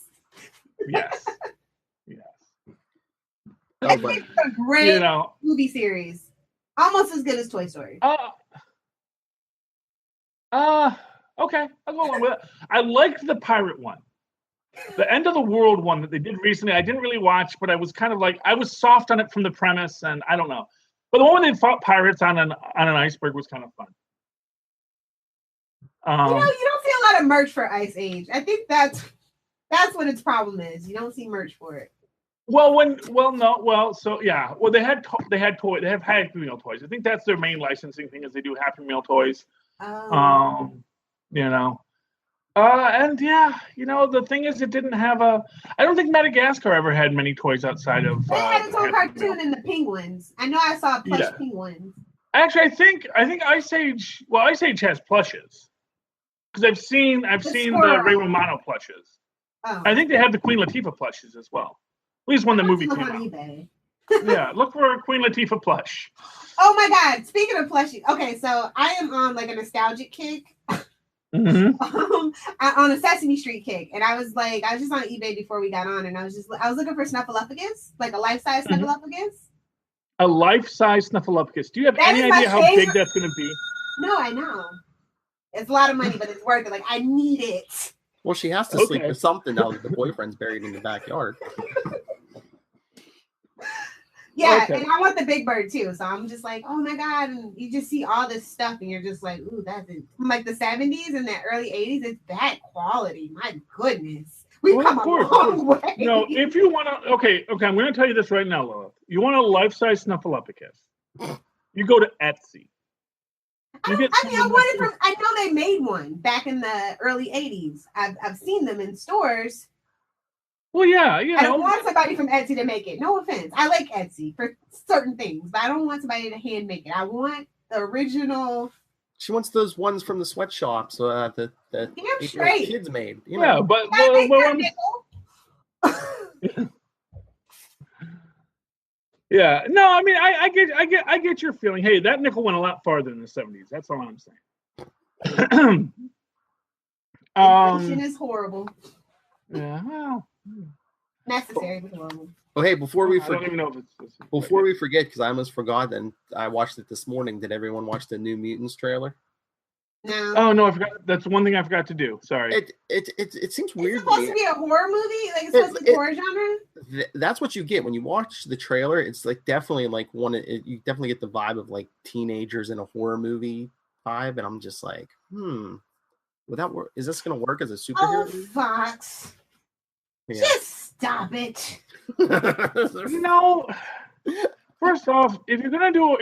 Speaker 5: Yes.
Speaker 6: It's a great movie series. Almost as good as Toy Story.
Speaker 5: Okay. I'll go along with it. I liked the pirate one. The End of the World one that they did recently, I didn't really watch, but I was kind of like, I was soft on it from the premise, and I don't know. But the one where they fought pirates on an iceberg was kind of fun.
Speaker 6: You don't see a lot of merch for Ice Age. I think that's what its problem is. You don't see merch for it.
Speaker 5: They had toys. They have Happy Meal toys. I think that's their main licensing thing, is they do Happy Meal toys. The thing is, it didn't have I don't think Madagascar ever had many toys outside of.
Speaker 6: They had its own cartoon in the Penguins. I know I saw plush penguins.
Speaker 5: Actually, I think Ice Age. Well, Ice Age has plushes because I've seen the Ray Romano plushes.
Speaker 6: Oh.
Speaker 5: I think they have the Queen Latifah plushes as well. At least when the movie came out.
Speaker 6: eBay.
Speaker 5: Yeah, look for a Queen Latifah plush.
Speaker 6: Oh my God! Speaking of plushies, okay, so I am on like a nostalgic kick. On a Sesame Street kick, and I was just on eBay before we got on, and I was looking for Snuffleupagus, like a life-size Snuffleupagus.
Speaker 5: A life-size Snuffleupagus. Do you have any idea how big that's going to be?
Speaker 6: No, I know. It's a lot of money, but it's worth it. Like, I need it.
Speaker 4: Well, she has to sleep with something now that the boyfriend's buried in the backyard.
Speaker 6: Yeah, and I want the Big Bird too. So I'm just like, oh my God. And you just see all this stuff and you're just like, ooh, that's it. From like the 70s and the early 80s, it's that quality. My goodness. We've come a long way.
Speaker 5: No, if you want to, okay, I'm going to tell you this right now, Lilith. You want a life-size Snuffleupagus, you go to Etsy.
Speaker 6: I know they made one back in the early 80s. I've seen them in stores.
Speaker 5: Well, yeah,
Speaker 6: I don't want somebody from Etsy to make it. No offense. I like Etsy for certain things, but I don't want somebody to hand make it. I want the original.
Speaker 4: She wants those ones from the sweatshops that kids made.
Speaker 5: Yeah, but yeah, no, I mean, I get your feeling. Hey, that nickel went a lot farther in the 70s. That's all I'm saying.
Speaker 6: Inflation is horrible.
Speaker 5: Yeah, well.
Speaker 6: Necessary, but horrible.
Speaker 4: Oh, hey, before we
Speaker 5: forget, I don't even know if
Speaker 4: we forget, because I almost forgot, and I watched it this morning. Did everyone watch the New Mutants trailer?
Speaker 6: No.
Speaker 5: Oh no, I forgot. That's one thing I forgot to do. Sorry.
Speaker 4: It seems weird.
Speaker 6: It's supposed to be a horror movie, like it's supposed to be horror genre.
Speaker 4: That's what you get when you watch the trailer. It's like definitely like you definitely get the vibe of like teenagers in a horror movie vibe, and I'm just like, would that work? Is this gonna work as a superhero movie?
Speaker 6: Fox.
Speaker 5: Yeah.
Speaker 6: Just stop it.
Speaker 5: First off, if you're gonna do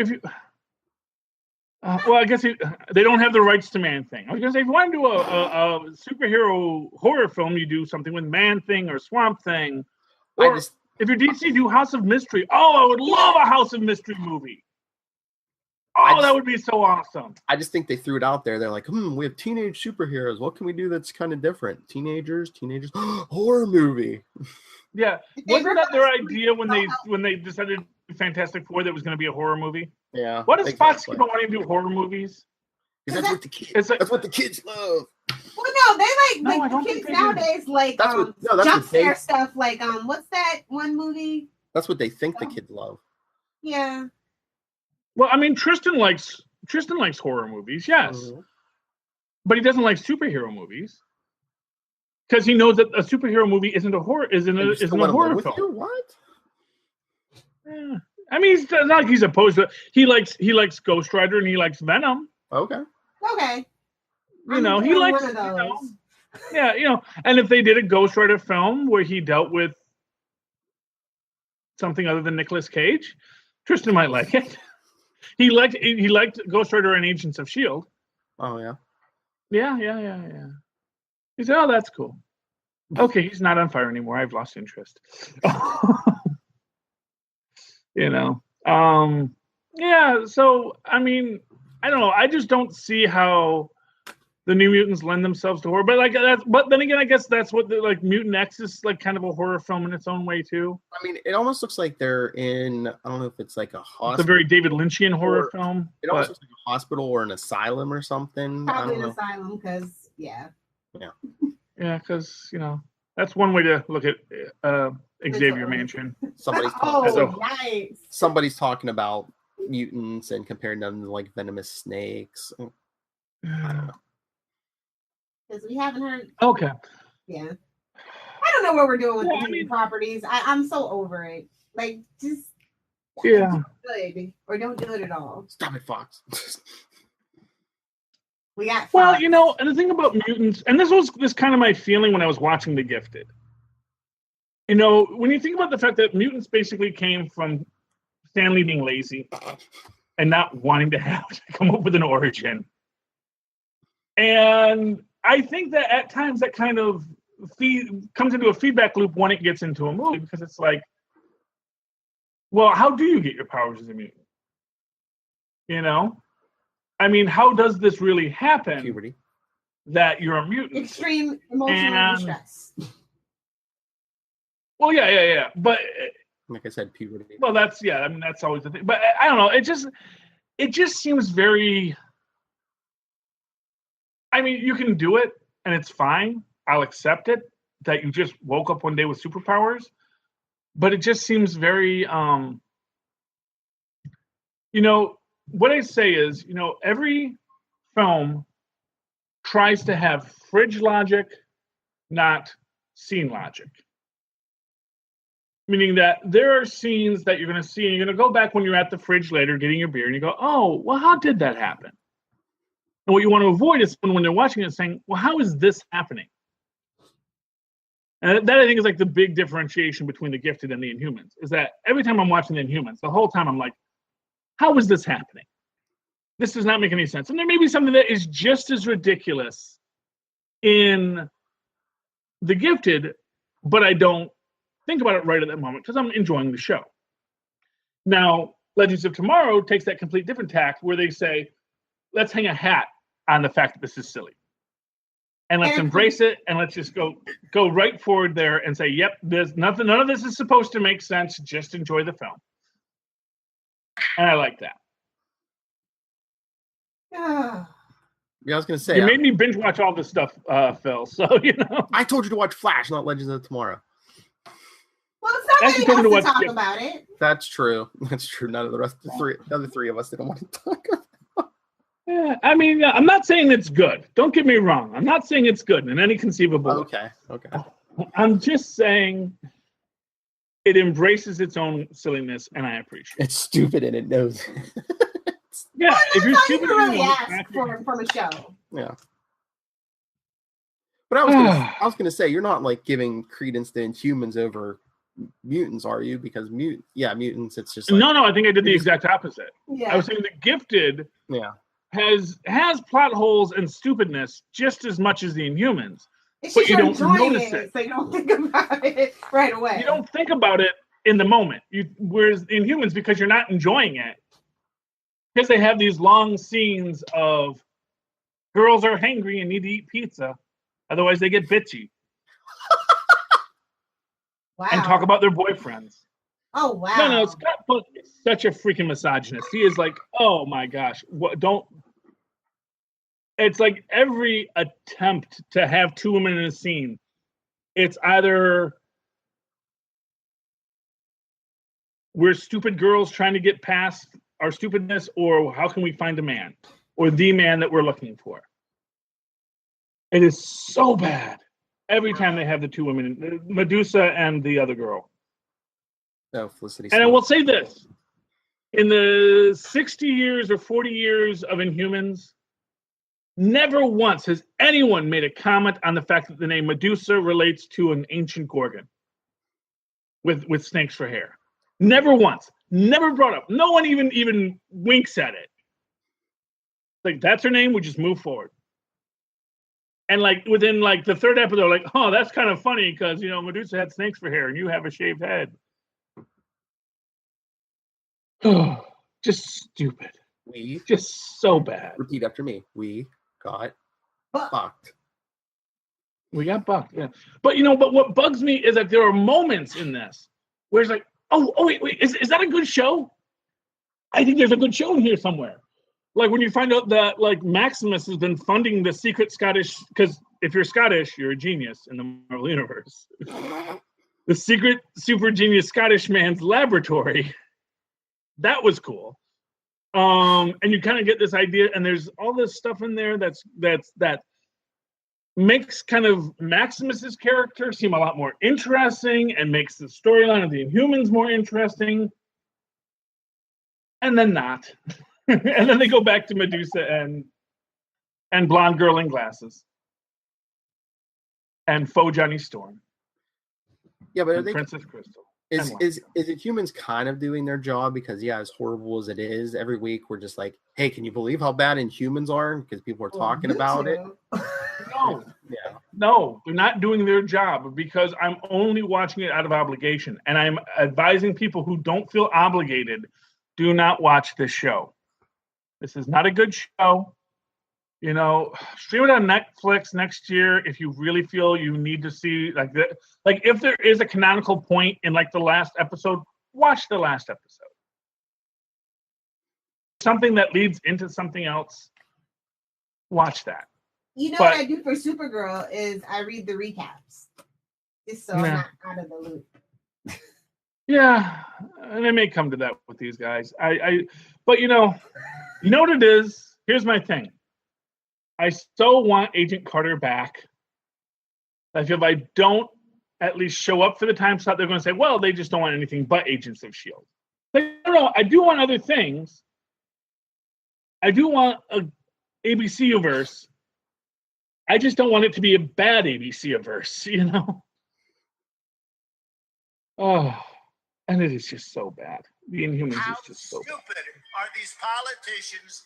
Speaker 5: well, I guess they don't have the rights to Man-Thing. I was gonna say, if you want to do a superhero horror film, you do something with Man-Thing or Swamp Thing. Or if you're DC, do House of Mystery. Oh, I would love a House of Mystery movie. that would be so awesome.
Speaker 4: I just think they threw it out there. They're like, we have teenage superheroes. What can we do that's kind of different? Teenagers, horror movie.
Speaker 5: Yeah, wasn't that their idea when they decided to do Fantastic Four that it was going to be a horror movie?
Speaker 4: Yeah.
Speaker 5: What does Fox keep on wanting to do horror movies?
Speaker 4: Because that's what the kids love.
Speaker 6: Well, no, they like the kids nowadays like jump scare stuff. Like what's that one movie?
Speaker 4: That's what they think the kids love.
Speaker 6: Yeah.
Speaker 5: Well, I mean, Tristan likes horror movies, yes, but he doesn't like superhero movies because he knows that a superhero movie isn't a horror horror film.
Speaker 4: What?
Speaker 5: Yeah. I mean, it's not like he's opposed to it. He likes Ghost Rider and he likes Venom.
Speaker 6: Okay.
Speaker 5: He likes one of those. And if they did a Ghost Rider film where he dealt with something other than Nicolas Cage, Tristan might like it. He liked Ghost Rider and Agents of S.H.I.E.L.D.
Speaker 4: Oh, yeah.
Speaker 5: Yeah. He said, oh, that's cool. Okay, he's not on fire anymore. I've lost interest. Yeah, so, I mean, I don't know. I just don't see how the New Mutants lend themselves to horror. But then again, I guess that's what Mutant X is like kind of a horror film in its own way too.
Speaker 4: I mean, it almost looks like they're in, I don't know if it's like a hospital.
Speaker 5: It's a very David Lynchian horror film.
Speaker 4: It almost looks like a hospital or an asylum or something.
Speaker 6: Probably an asylum because, yeah.
Speaker 5: Yeah, because, that's one way to look at Xavier Mansion.
Speaker 4: Somebody's talking about mutants and comparing them to like venomous snakes. I don't know.
Speaker 6: Because we haven't heard.
Speaker 5: Okay.
Speaker 6: Yeah. I don't know what we're doing with the mutant properties. I'm so over it. Like, just.
Speaker 5: Yeah.
Speaker 6: Good. Or don't do it at all.
Speaker 4: Stop it, Fox.
Speaker 6: We got Fox.
Speaker 5: Well, and the thing about mutants, and this was kind of my feeling when I was watching The Gifted. When you think about the fact that mutants basically came from Stan Lee being lazy and not wanting to have to come up with an origin. And I think that at times that kind of comes into a feedback loop when it gets into a movie, because it's like, well, how do you get your powers as a mutant? I mean, how does this really happen?
Speaker 4: Puberty.
Speaker 5: That you're a mutant.
Speaker 6: Extreme emotional distress.
Speaker 5: Well, yeah. But
Speaker 4: like I said, puberty.
Speaker 5: Well, that's always the thing. But I don't know. It just seems very. I mean, you can do it, and it's fine. I'll accept it that you just woke up one day with superpowers, but it just seems very. What I say is, every film tries to have fridge logic, not scene logic. Meaning that there are scenes that you're going to see, and you're going to go back when you're at the fridge later getting your beer, and you go, oh, well, how did that happen? And what you want to avoid is when they're watching it saying, well, how is this happening? And that, I think, is like the big differentiation between The Gifted and The Inhumans, is that every time I'm watching The Inhumans, the whole time I'm like, how is this happening? This does not make any sense. And there may be something that is just as ridiculous in The Gifted, but I don't think about it right at that moment because I'm enjoying the show. Now, Legends of Tomorrow takes that complete different tack where they say, let's hang a hat on the fact that this is silly. And let's embrace it, and let's just go right forward there and say, yep, there's nothing, none of this is supposed to make sense. Just enjoy the film. And I like that.
Speaker 4: Yeah, I was gonna say
Speaker 5: you made me binge watch all this stuff, Phil. So
Speaker 4: I told you to watch Flash, not Legends of Tomorrow.
Speaker 6: Well, somebody else to talk about it.
Speaker 4: That's true. None of the other three of us didn't want to talk about it.
Speaker 5: Yeah, I mean, I'm not saying it's good. Don't get me wrong. I'm not saying it's good in any conceivable way.
Speaker 4: Okay.
Speaker 5: I'm just saying it embraces its own silliness, and I appreciate it.
Speaker 4: It's stupid, and it knows it.
Speaker 5: Yeah, if you're stupid,
Speaker 6: really ask from a show.
Speaker 4: Yeah. But I was gonna say, you're not like giving credence to Inhumans over mutants, are you? Because mutants, it's just like,
Speaker 5: no. I think I did the exact opposite.
Speaker 6: Yeah.
Speaker 5: I was saying The Gifted. Has plot holes and stupidness just as much as the Inhumans, but you don't notice it.
Speaker 6: So you don't think about it right away.
Speaker 5: You don't think about it in the moment. Whereas Inhumans, because you're not enjoying it, because they have these long scenes of girls are hangry and need to eat pizza, otherwise they get bitchy.
Speaker 6: Wow.
Speaker 5: And talk about their boyfriends.
Speaker 6: Oh wow.
Speaker 5: No, Scott Buck is such a freaking misogynist. He is like, oh my gosh, what don't. It's like every attempt to have two women in a scene, it's either we're stupid girls trying to get past our stupidness, or how can we find a man, or the man that we're looking for. It is so bad every time they have the two women, Medusa and the other girl.
Speaker 4: Oh, Felicity.
Speaker 5: And I will say this: in the 60 years or 40 years of Inhumans, never once has anyone made a comment on the fact that the name Medusa relates to an ancient Gorgon with snakes for hair. Never once. Never brought up. No one even winks at it. Like, that's her name, we just move forward. And like within like the third episode, like, oh, that's kind of funny because, you know, Medusa had snakes for hair and you have a shaved head. Oh, just stupid.
Speaker 4: We
Speaker 5: just so bad.
Speaker 4: Repeat after me. We got fucked.
Speaker 5: We got bucked, yeah. But you know, but what bugs me is that there are moments in this where it's like, oh wait, is that a good show? I think there's a good show in here somewhere. Like when you find out that like Maximus has been funding the secret Scottish, because if you're Scottish, you're a genius in the Marvel universe. The secret super genius Scottish man's laboratory. That was cool. And you kind of get this idea, and there's all this stuff in there that makes kind of Maximus's character seem a lot more interesting and makes the storyline of the Inhumans more interesting. And then not. And then they go back to Medusa and blonde girl in glasses. And faux Johnny Storm.
Speaker 4: Yeah, but
Speaker 5: Princess Crystal.
Speaker 4: Is Inhumans kind of doing their job? Because yeah, as horrible as it is, every week we're just like, hey, can you believe how bad Inhumans are? Because people are talking about it.
Speaker 5: No, no, they're not doing their job because I'm only watching it out of obligation, and I'm advising people who don't feel obligated, do not watch this show. This is not a good show. You know, stream it on Netflix next year if you really feel you need to see like that. Like if there is a canonical point in like the last episode, watch the last episode. Something that leads into something else, watch that.
Speaker 6: You know what I do for Supergirl is I read the recaps, just so I'm not out of the loop.
Speaker 5: Yeah, and I may come to that with these guys. But you know what it is? Here's my thing. I so want Agent Carter back. I feel if I don't at least show up for the time slot, they're going to say, well, they just don't want anything but Agents of S.H.I.E.L.D. But no, I do want other things. I do want a ABC-verse. I just don't want it to be a bad ABC-verse, you know? Oh, and it is just so bad. The Inhumans is just so bad.
Speaker 8: How stupid are these politicians?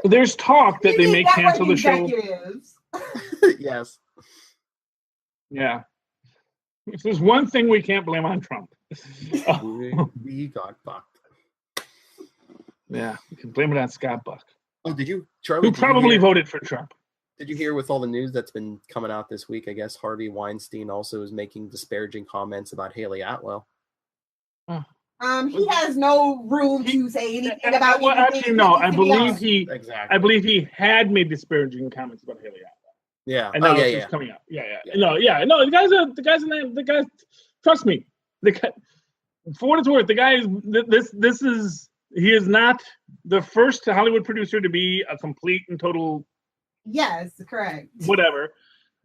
Speaker 5: There's talk that they may cancel the show.
Speaker 4: Yes.
Speaker 5: Yeah. If there's one thing we can't blame on Trump.
Speaker 4: We got fucked.
Speaker 5: Yeah, we can blame it on Scott Buck.
Speaker 4: Oh, Charlie?
Speaker 5: Who probably voted for Trump.
Speaker 4: Did you hear with all the news that's been coming out this week? I guess Harvey Weinstein also is making disparaging comments about Haley Atwell.
Speaker 5: Oh.
Speaker 6: He has no room to say anything about.
Speaker 5: Well, actually, no. I believe he had made disparaging comments about Haley Atwell.
Speaker 4: Yeah.
Speaker 5: And now it's coming out. Yeah. No. The guys. Trust me. For what it's worth, the guy is. He is not the first Hollywood producer to be a complete and total.
Speaker 6: Yes, correct.
Speaker 5: Whatever.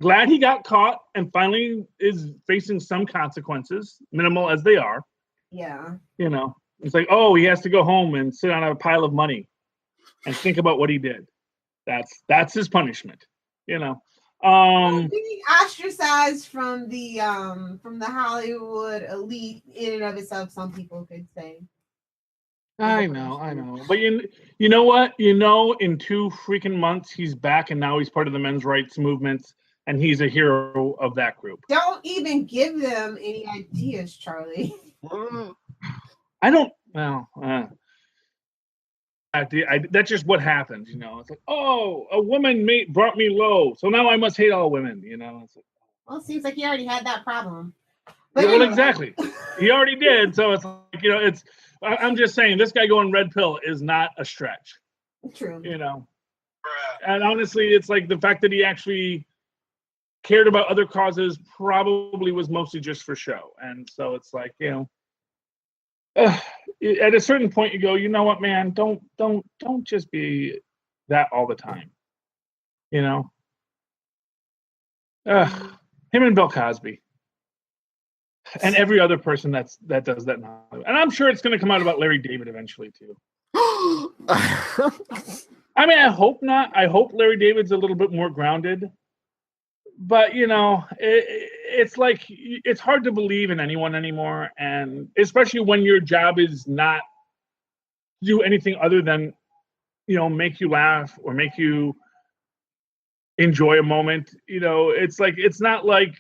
Speaker 5: Glad he got caught and finally is facing some consequences, minimal as they are.
Speaker 6: Yeah.
Speaker 5: You know, it's like, oh, he has to go home and sit on a pile of money and think about what he did. That's his punishment. You know.
Speaker 6: Being ostracized from the Hollywood elite in and of itself, some people could say.
Speaker 5: I know. But you know what? You know, in 2 freaking months, he's back and now he's part of the men's rights movement and he's a hero of that group.
Speaker 6: Don't even give them any ideas, Charlie.
Speaker 5: I don't. Well, That's just what happens, you know. It's like, oh, a woman brought me low, so now I must hate all women, you know. It's like,
Speaker 6: well, it seems like he already had that problem.
Speaker 5: But well, exactly. He already did, so it's like, you know, I'm just saying, this guy going red pill is not a stretch.
Speaker 6: True.
Speaker 5: You know. And honestly, it's like the fact that he actually cared about other causes probably was mostly just for show. And so it's like, you know, at a certain point you go, you know what, man, don't just be that all the time. You know? Him and Bill Cosby. And every other person that does that now. And I'm sure it's going to come out about Larry David eventually too. I mean, I hope not. I hope Larry David's a little bit more grounded. But, you know, it's like, it's hard to believe in anyone anymore. And especially when your job is not to do anything other than, you know, make you laugh or make you enjoy a moment. You know, it's not like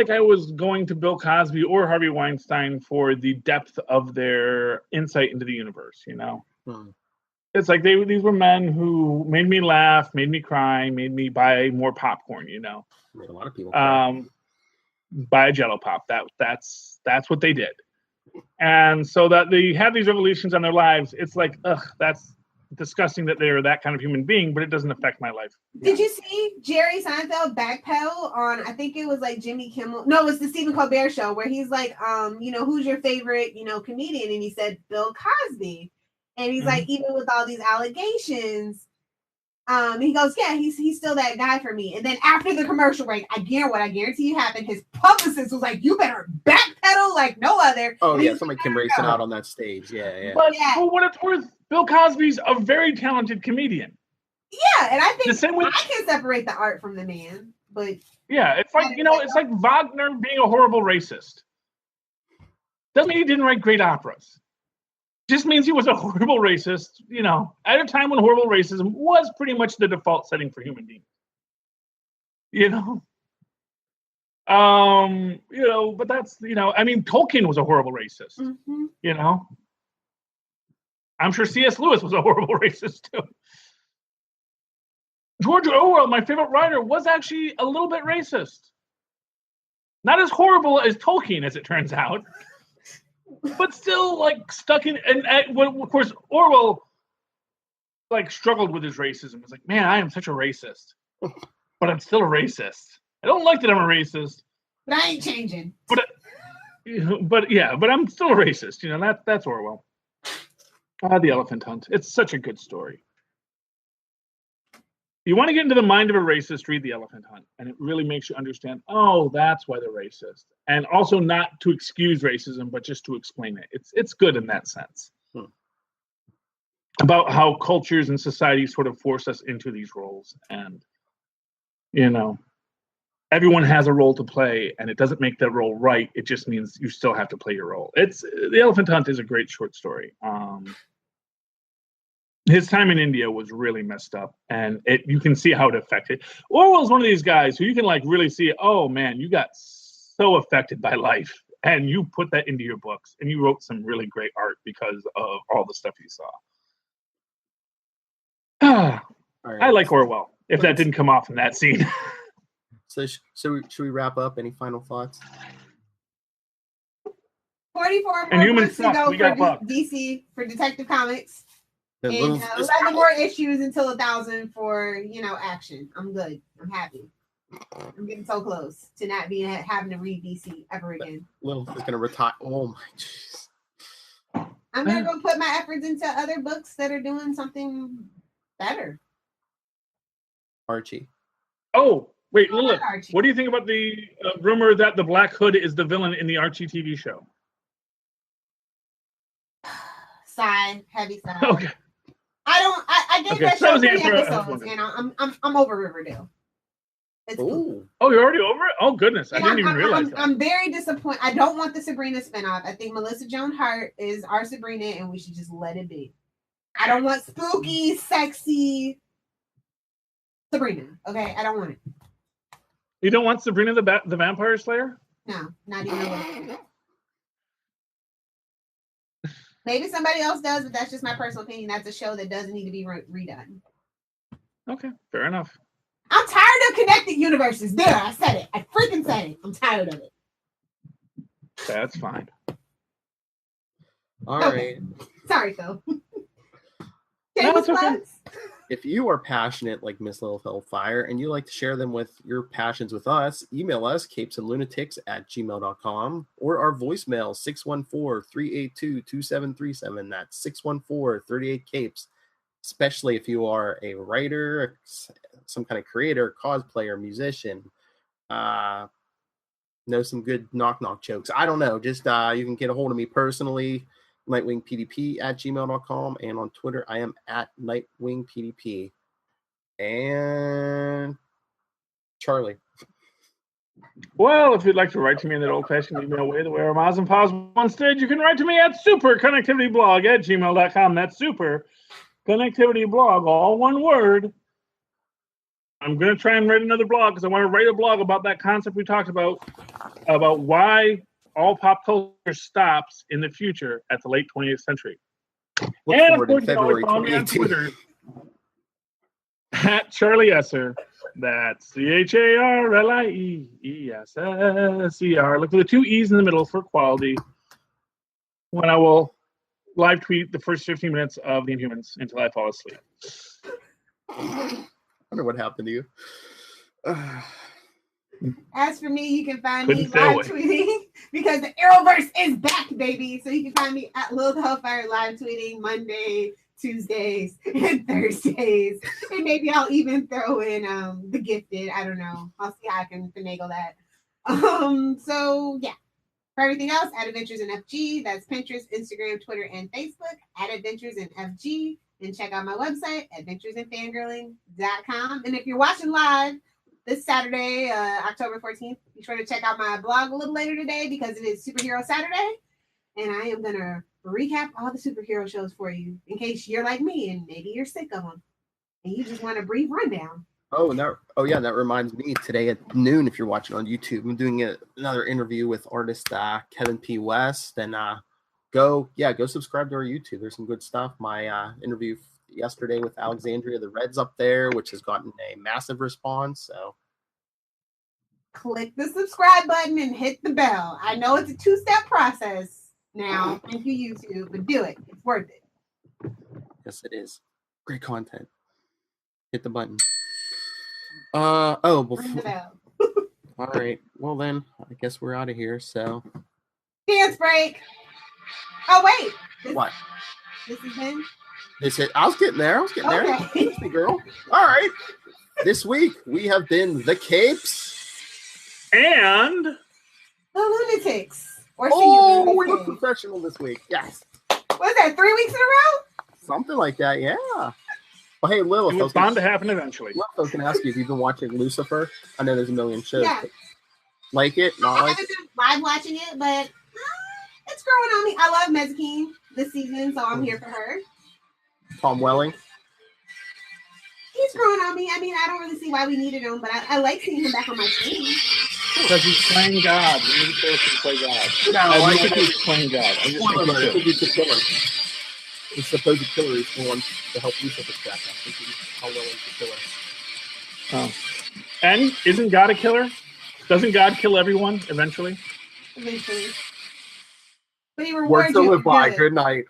Speaker 5: I was going to Bill Cosby or Harvey Weinstein for the depth of their insight into the universe, you know? It's like these were men who made me laugh, made me cry, made me buy more popcorn, you know?
Speaker 4: Made a lot of people cry.
Speaker 5: Buy a Jell-O pop. That's what they did. And so that they have these revolutions on their lives, it's like, that's disgusting that they're that kind of human being, but it doesn't affect my life.
Speaker 6: Did you see Jerry Seinfeld backpedal on, I think it was like Jimmy Kimmel? No, it was the Stephen Colbert show where he's like, you know, who's your favorite, you know, comedian? And he said Bill Cosby. And he's like, even with all these allegations, he goes, yeah, he's still that guy for me. And then after the commercial break, I guarantee you happened, his publicist was like, you better backpedal like no other.
Speaker 4: Oh, yeah, somebody came racing out on that stage. Yeah.
Speaker 5: But for what it's worth, Bill Cosby's a very talented comedian.
Speaker 6: Yeah, and I think
Speaker 5: the same way,
Speaker 6: I can separate the art from the man. But
Speaker 5: yeah, it's like, you know, it's like Wagner being a horrible racist. Doesn't mean he didn't write great operas. Just means he was a horrible racist, you know, at a time when horrible racism was pretty much the default setting for human beings. You know? You know, but that's, you know, I mean, Tolkien was a horrible racist. You know? I'm sure C.S. Lewis was a horrible racist too. George Orwell, my favorite writer, was actually a little bit racist. Not as horrible as Tolkien, as it turns out. But still, like, stuck in, and of course, Orwell, like, struggled with his racism. He's like, man, I am such a racist, but I'm still a racist. I don't like that I'm a racist,
Speaker 6: but I ain't changing.
Speaker 5: But I'm still a racist. You know, that's Orwell. The Elephant Hunt. It's such a good story. You want to get into the mind of a racist, read The Elephant Hunt, and it really makes you understand, oh, that's why they're racist. And also not to excuse racism, but just to explain it. It's good in that sense. About how cultures and societies sort of force us into these roles. And, you know, everyone has a role to play, and it doesn't make that role right. It just means you still have to play your role. The Elephant Hunt is a great short story. His time in India was really messed up, and you can see how it affected. Orwell's one of these guys who you can like really see, oh man, you got so affected by life, and you put that into your books, and you wrote some really great art because of all the stuff you saw. I like Orwell, if that didn't come off in that scene.
Speaker 4: So should we wrap up? Any final thoughts?
Speaker 6: 44
Speaker 5: and
Speaker 6: more months to go
Speaker 5: we got
Speaker 6: for DC, for Detective Comics. And 11 more issues until 1,000 for, you know, action. I'm good. I'm happy. I'm getting so close to not having to read DC ever again.
Speaker 4: Little is gonna retire. Oh my jeez.
Speaker 6: I'm gonna go put my efforts into other books that are doing something better.
Speaker 4: Archie.
Speaker 5: Oh, wait, Lilith. What do you think about the rumor that the Black Hood is the villain in the Archie TV show?
Speaker 6: Sigh, heavy sigh.
Speaker 5: Okay.
Speaker 6: I gave that show 3 episodes, and I'm over Riverdale. It's cool.
Speaker 5: Oh, you're already over it? Oh goodness, I didn't even realize that.
Speaker 6: I'm very disappointed. I don't want the Sabrina spinoff. I think Melissa Joan Hart is our Sabrina, and we should just let it be. I don't want spooky, sexy Sabrina. Okay, I don't want it.
Speaker 5: You don't want Sabrina the Vampire Slayer?
Speaker 6: No, not even a little. Maybe somebody else does, but that's just my personal opinion. That's a show that doesn't need to be redone.
Speaker 5: Okay, fair enough.
Speaker 6: I'm tired of connected universes. There, I said it. I freaking said it. I'm tired of it.
Speaker 5: That's fine.
Speaker 4: All right.
Speaker 6: Sorry, Phil.
Speaker 5: No, it's okay.
Speaker 4: If you are passionate like Miss Little Hellfire and you like to share them with your passions with us, email us capesandlunatics@gmail.com or our voicemail 614-382-2737. That's 614-38-CAPES. Especially if you are a writer, some kind of creator, cosplayer, musician, know some good knock-knock jokes. I don't know. Just you can get a hold of me personally, nightwingpdp@gmail.com, and on Twitter I am @nightwingpdp. And Charlie.
Speaker 5: Well, if you'd like to write to me in that old-fashioned email way, the way our Maz and Paz on stage, you can write to me at superconnectivityblog@gmail.com. That's superconnectivityblog, all one word. I'm going to try and write another blog because I want to write a blog about that concept we talked about why all pop culture stops in the future at the late 20th century.
Speaker 4: Look
Speaker 5: and
Speaker 4: forward
Speaker 5: of course,
Speaker 4: in February
Speaker 5: you can always follow me on
Speaker 4: 2018.
Speaker 5: Twitter @Charlie Esser. That's CharlieEsser. Look for the 2 E's in the middle for quality. When I will live tweet the first 15 minutes of The Inhumans until I fall asleep.
Speaker 4: I wonder what happened to you.
Speaker 6: As for me, you can find
Speaker 5: Couldn't
Speaker 6: me
Speaker 5: stay
Speaker 6: live
Speaker 5: away.
Speaker 6: tweeting because the Arrowverse is back, baby. So you can find me at Lil Hellfire live tweeting Monday, Tuesdays, and Thursdays. And maybe I'll even throw in The Gifted. I don't know. I'll see how I can finagle that. So yeah. For everything else, at Adventures in FG, that's Pinterest, Instagram, Twitter, and Facebook, at Adventures in FG. And check out my website, adventuresinfangirling.com. And if you're watching live this Saturday, October 14th, be sure to check out my blog a little later today because it is Superhero Saturday. And I am going to recap all the superhero shows for you in case you're like me and maybe you're sick of them and you just want a brief rundown.
Speaker 4: That reminds me, today at noon, if you're watching on YouTube, I'm doing another interview with artist Kevin P. West, and go subscribe to our YouTube. There's some good stuff. My interview yesterday with Alexandria the Reds up there, which has gotten a massive response. So
Speaker 6: click the subscribe button and hit the bell. I know it's a 2-step process now. Thank you, YouTube, but do it. It's worth it.
Speaker 4: Yes, it is. Great content. Hit the button. Before...
Speaker 6: Ring the bell.
Speaker 4: All right. Well, then, I guess we're out of here. So,
Speaker 6: dance break. Oh, wait.
Speaker 4: What?
Speaker 6: This is him?
Speaker 4: I was getting there. there. Listen, girl. All right. This week, we have been the Capes.
Speaker 5: And
Speaker 6: the Lunatics.
Speaker 4: We look professional this week. Yes.
Speaker 6: What's that, 3 weeks in a row?
Speaker 4: Something like that, yeah. Well, hey, Lilith.
Speaker 5: It was bound to happen eventually.
Speaker 4: Lilith, I was going to ask you if you've been watching Lucifer. I know there's a million shows.
Speaker 6: Yeah.
Speaker 4: Like it? Not
Speaker 6: I
Speaker 4: like
Speaker 6: haven't been live watching it, but it's growing on me. I love Mezakine this season, so I'm here for her.
Speaker 4: Tom Welling?
Speaker 6: He's growing on me. I mean, I don't really see why we needed him, but I like seeing him back on my team.
Speaker 5: Because he's playing God. We need to play God.
Speaker 4: No,
Speaker 5: I think he's playing God. I just think
Speaker 4: he's the killer. The supposed killer is the one to help Lucifer back. I think Tom Welling's the killer.
Speaker 5: Oh. And isn't God a killer? Doesn't God kill everyone eventually?
Speaker 6: Eventually. But he rewards
Speaker 4: Words to
Speaker 6: you.
Speaker 4: live by. Good night.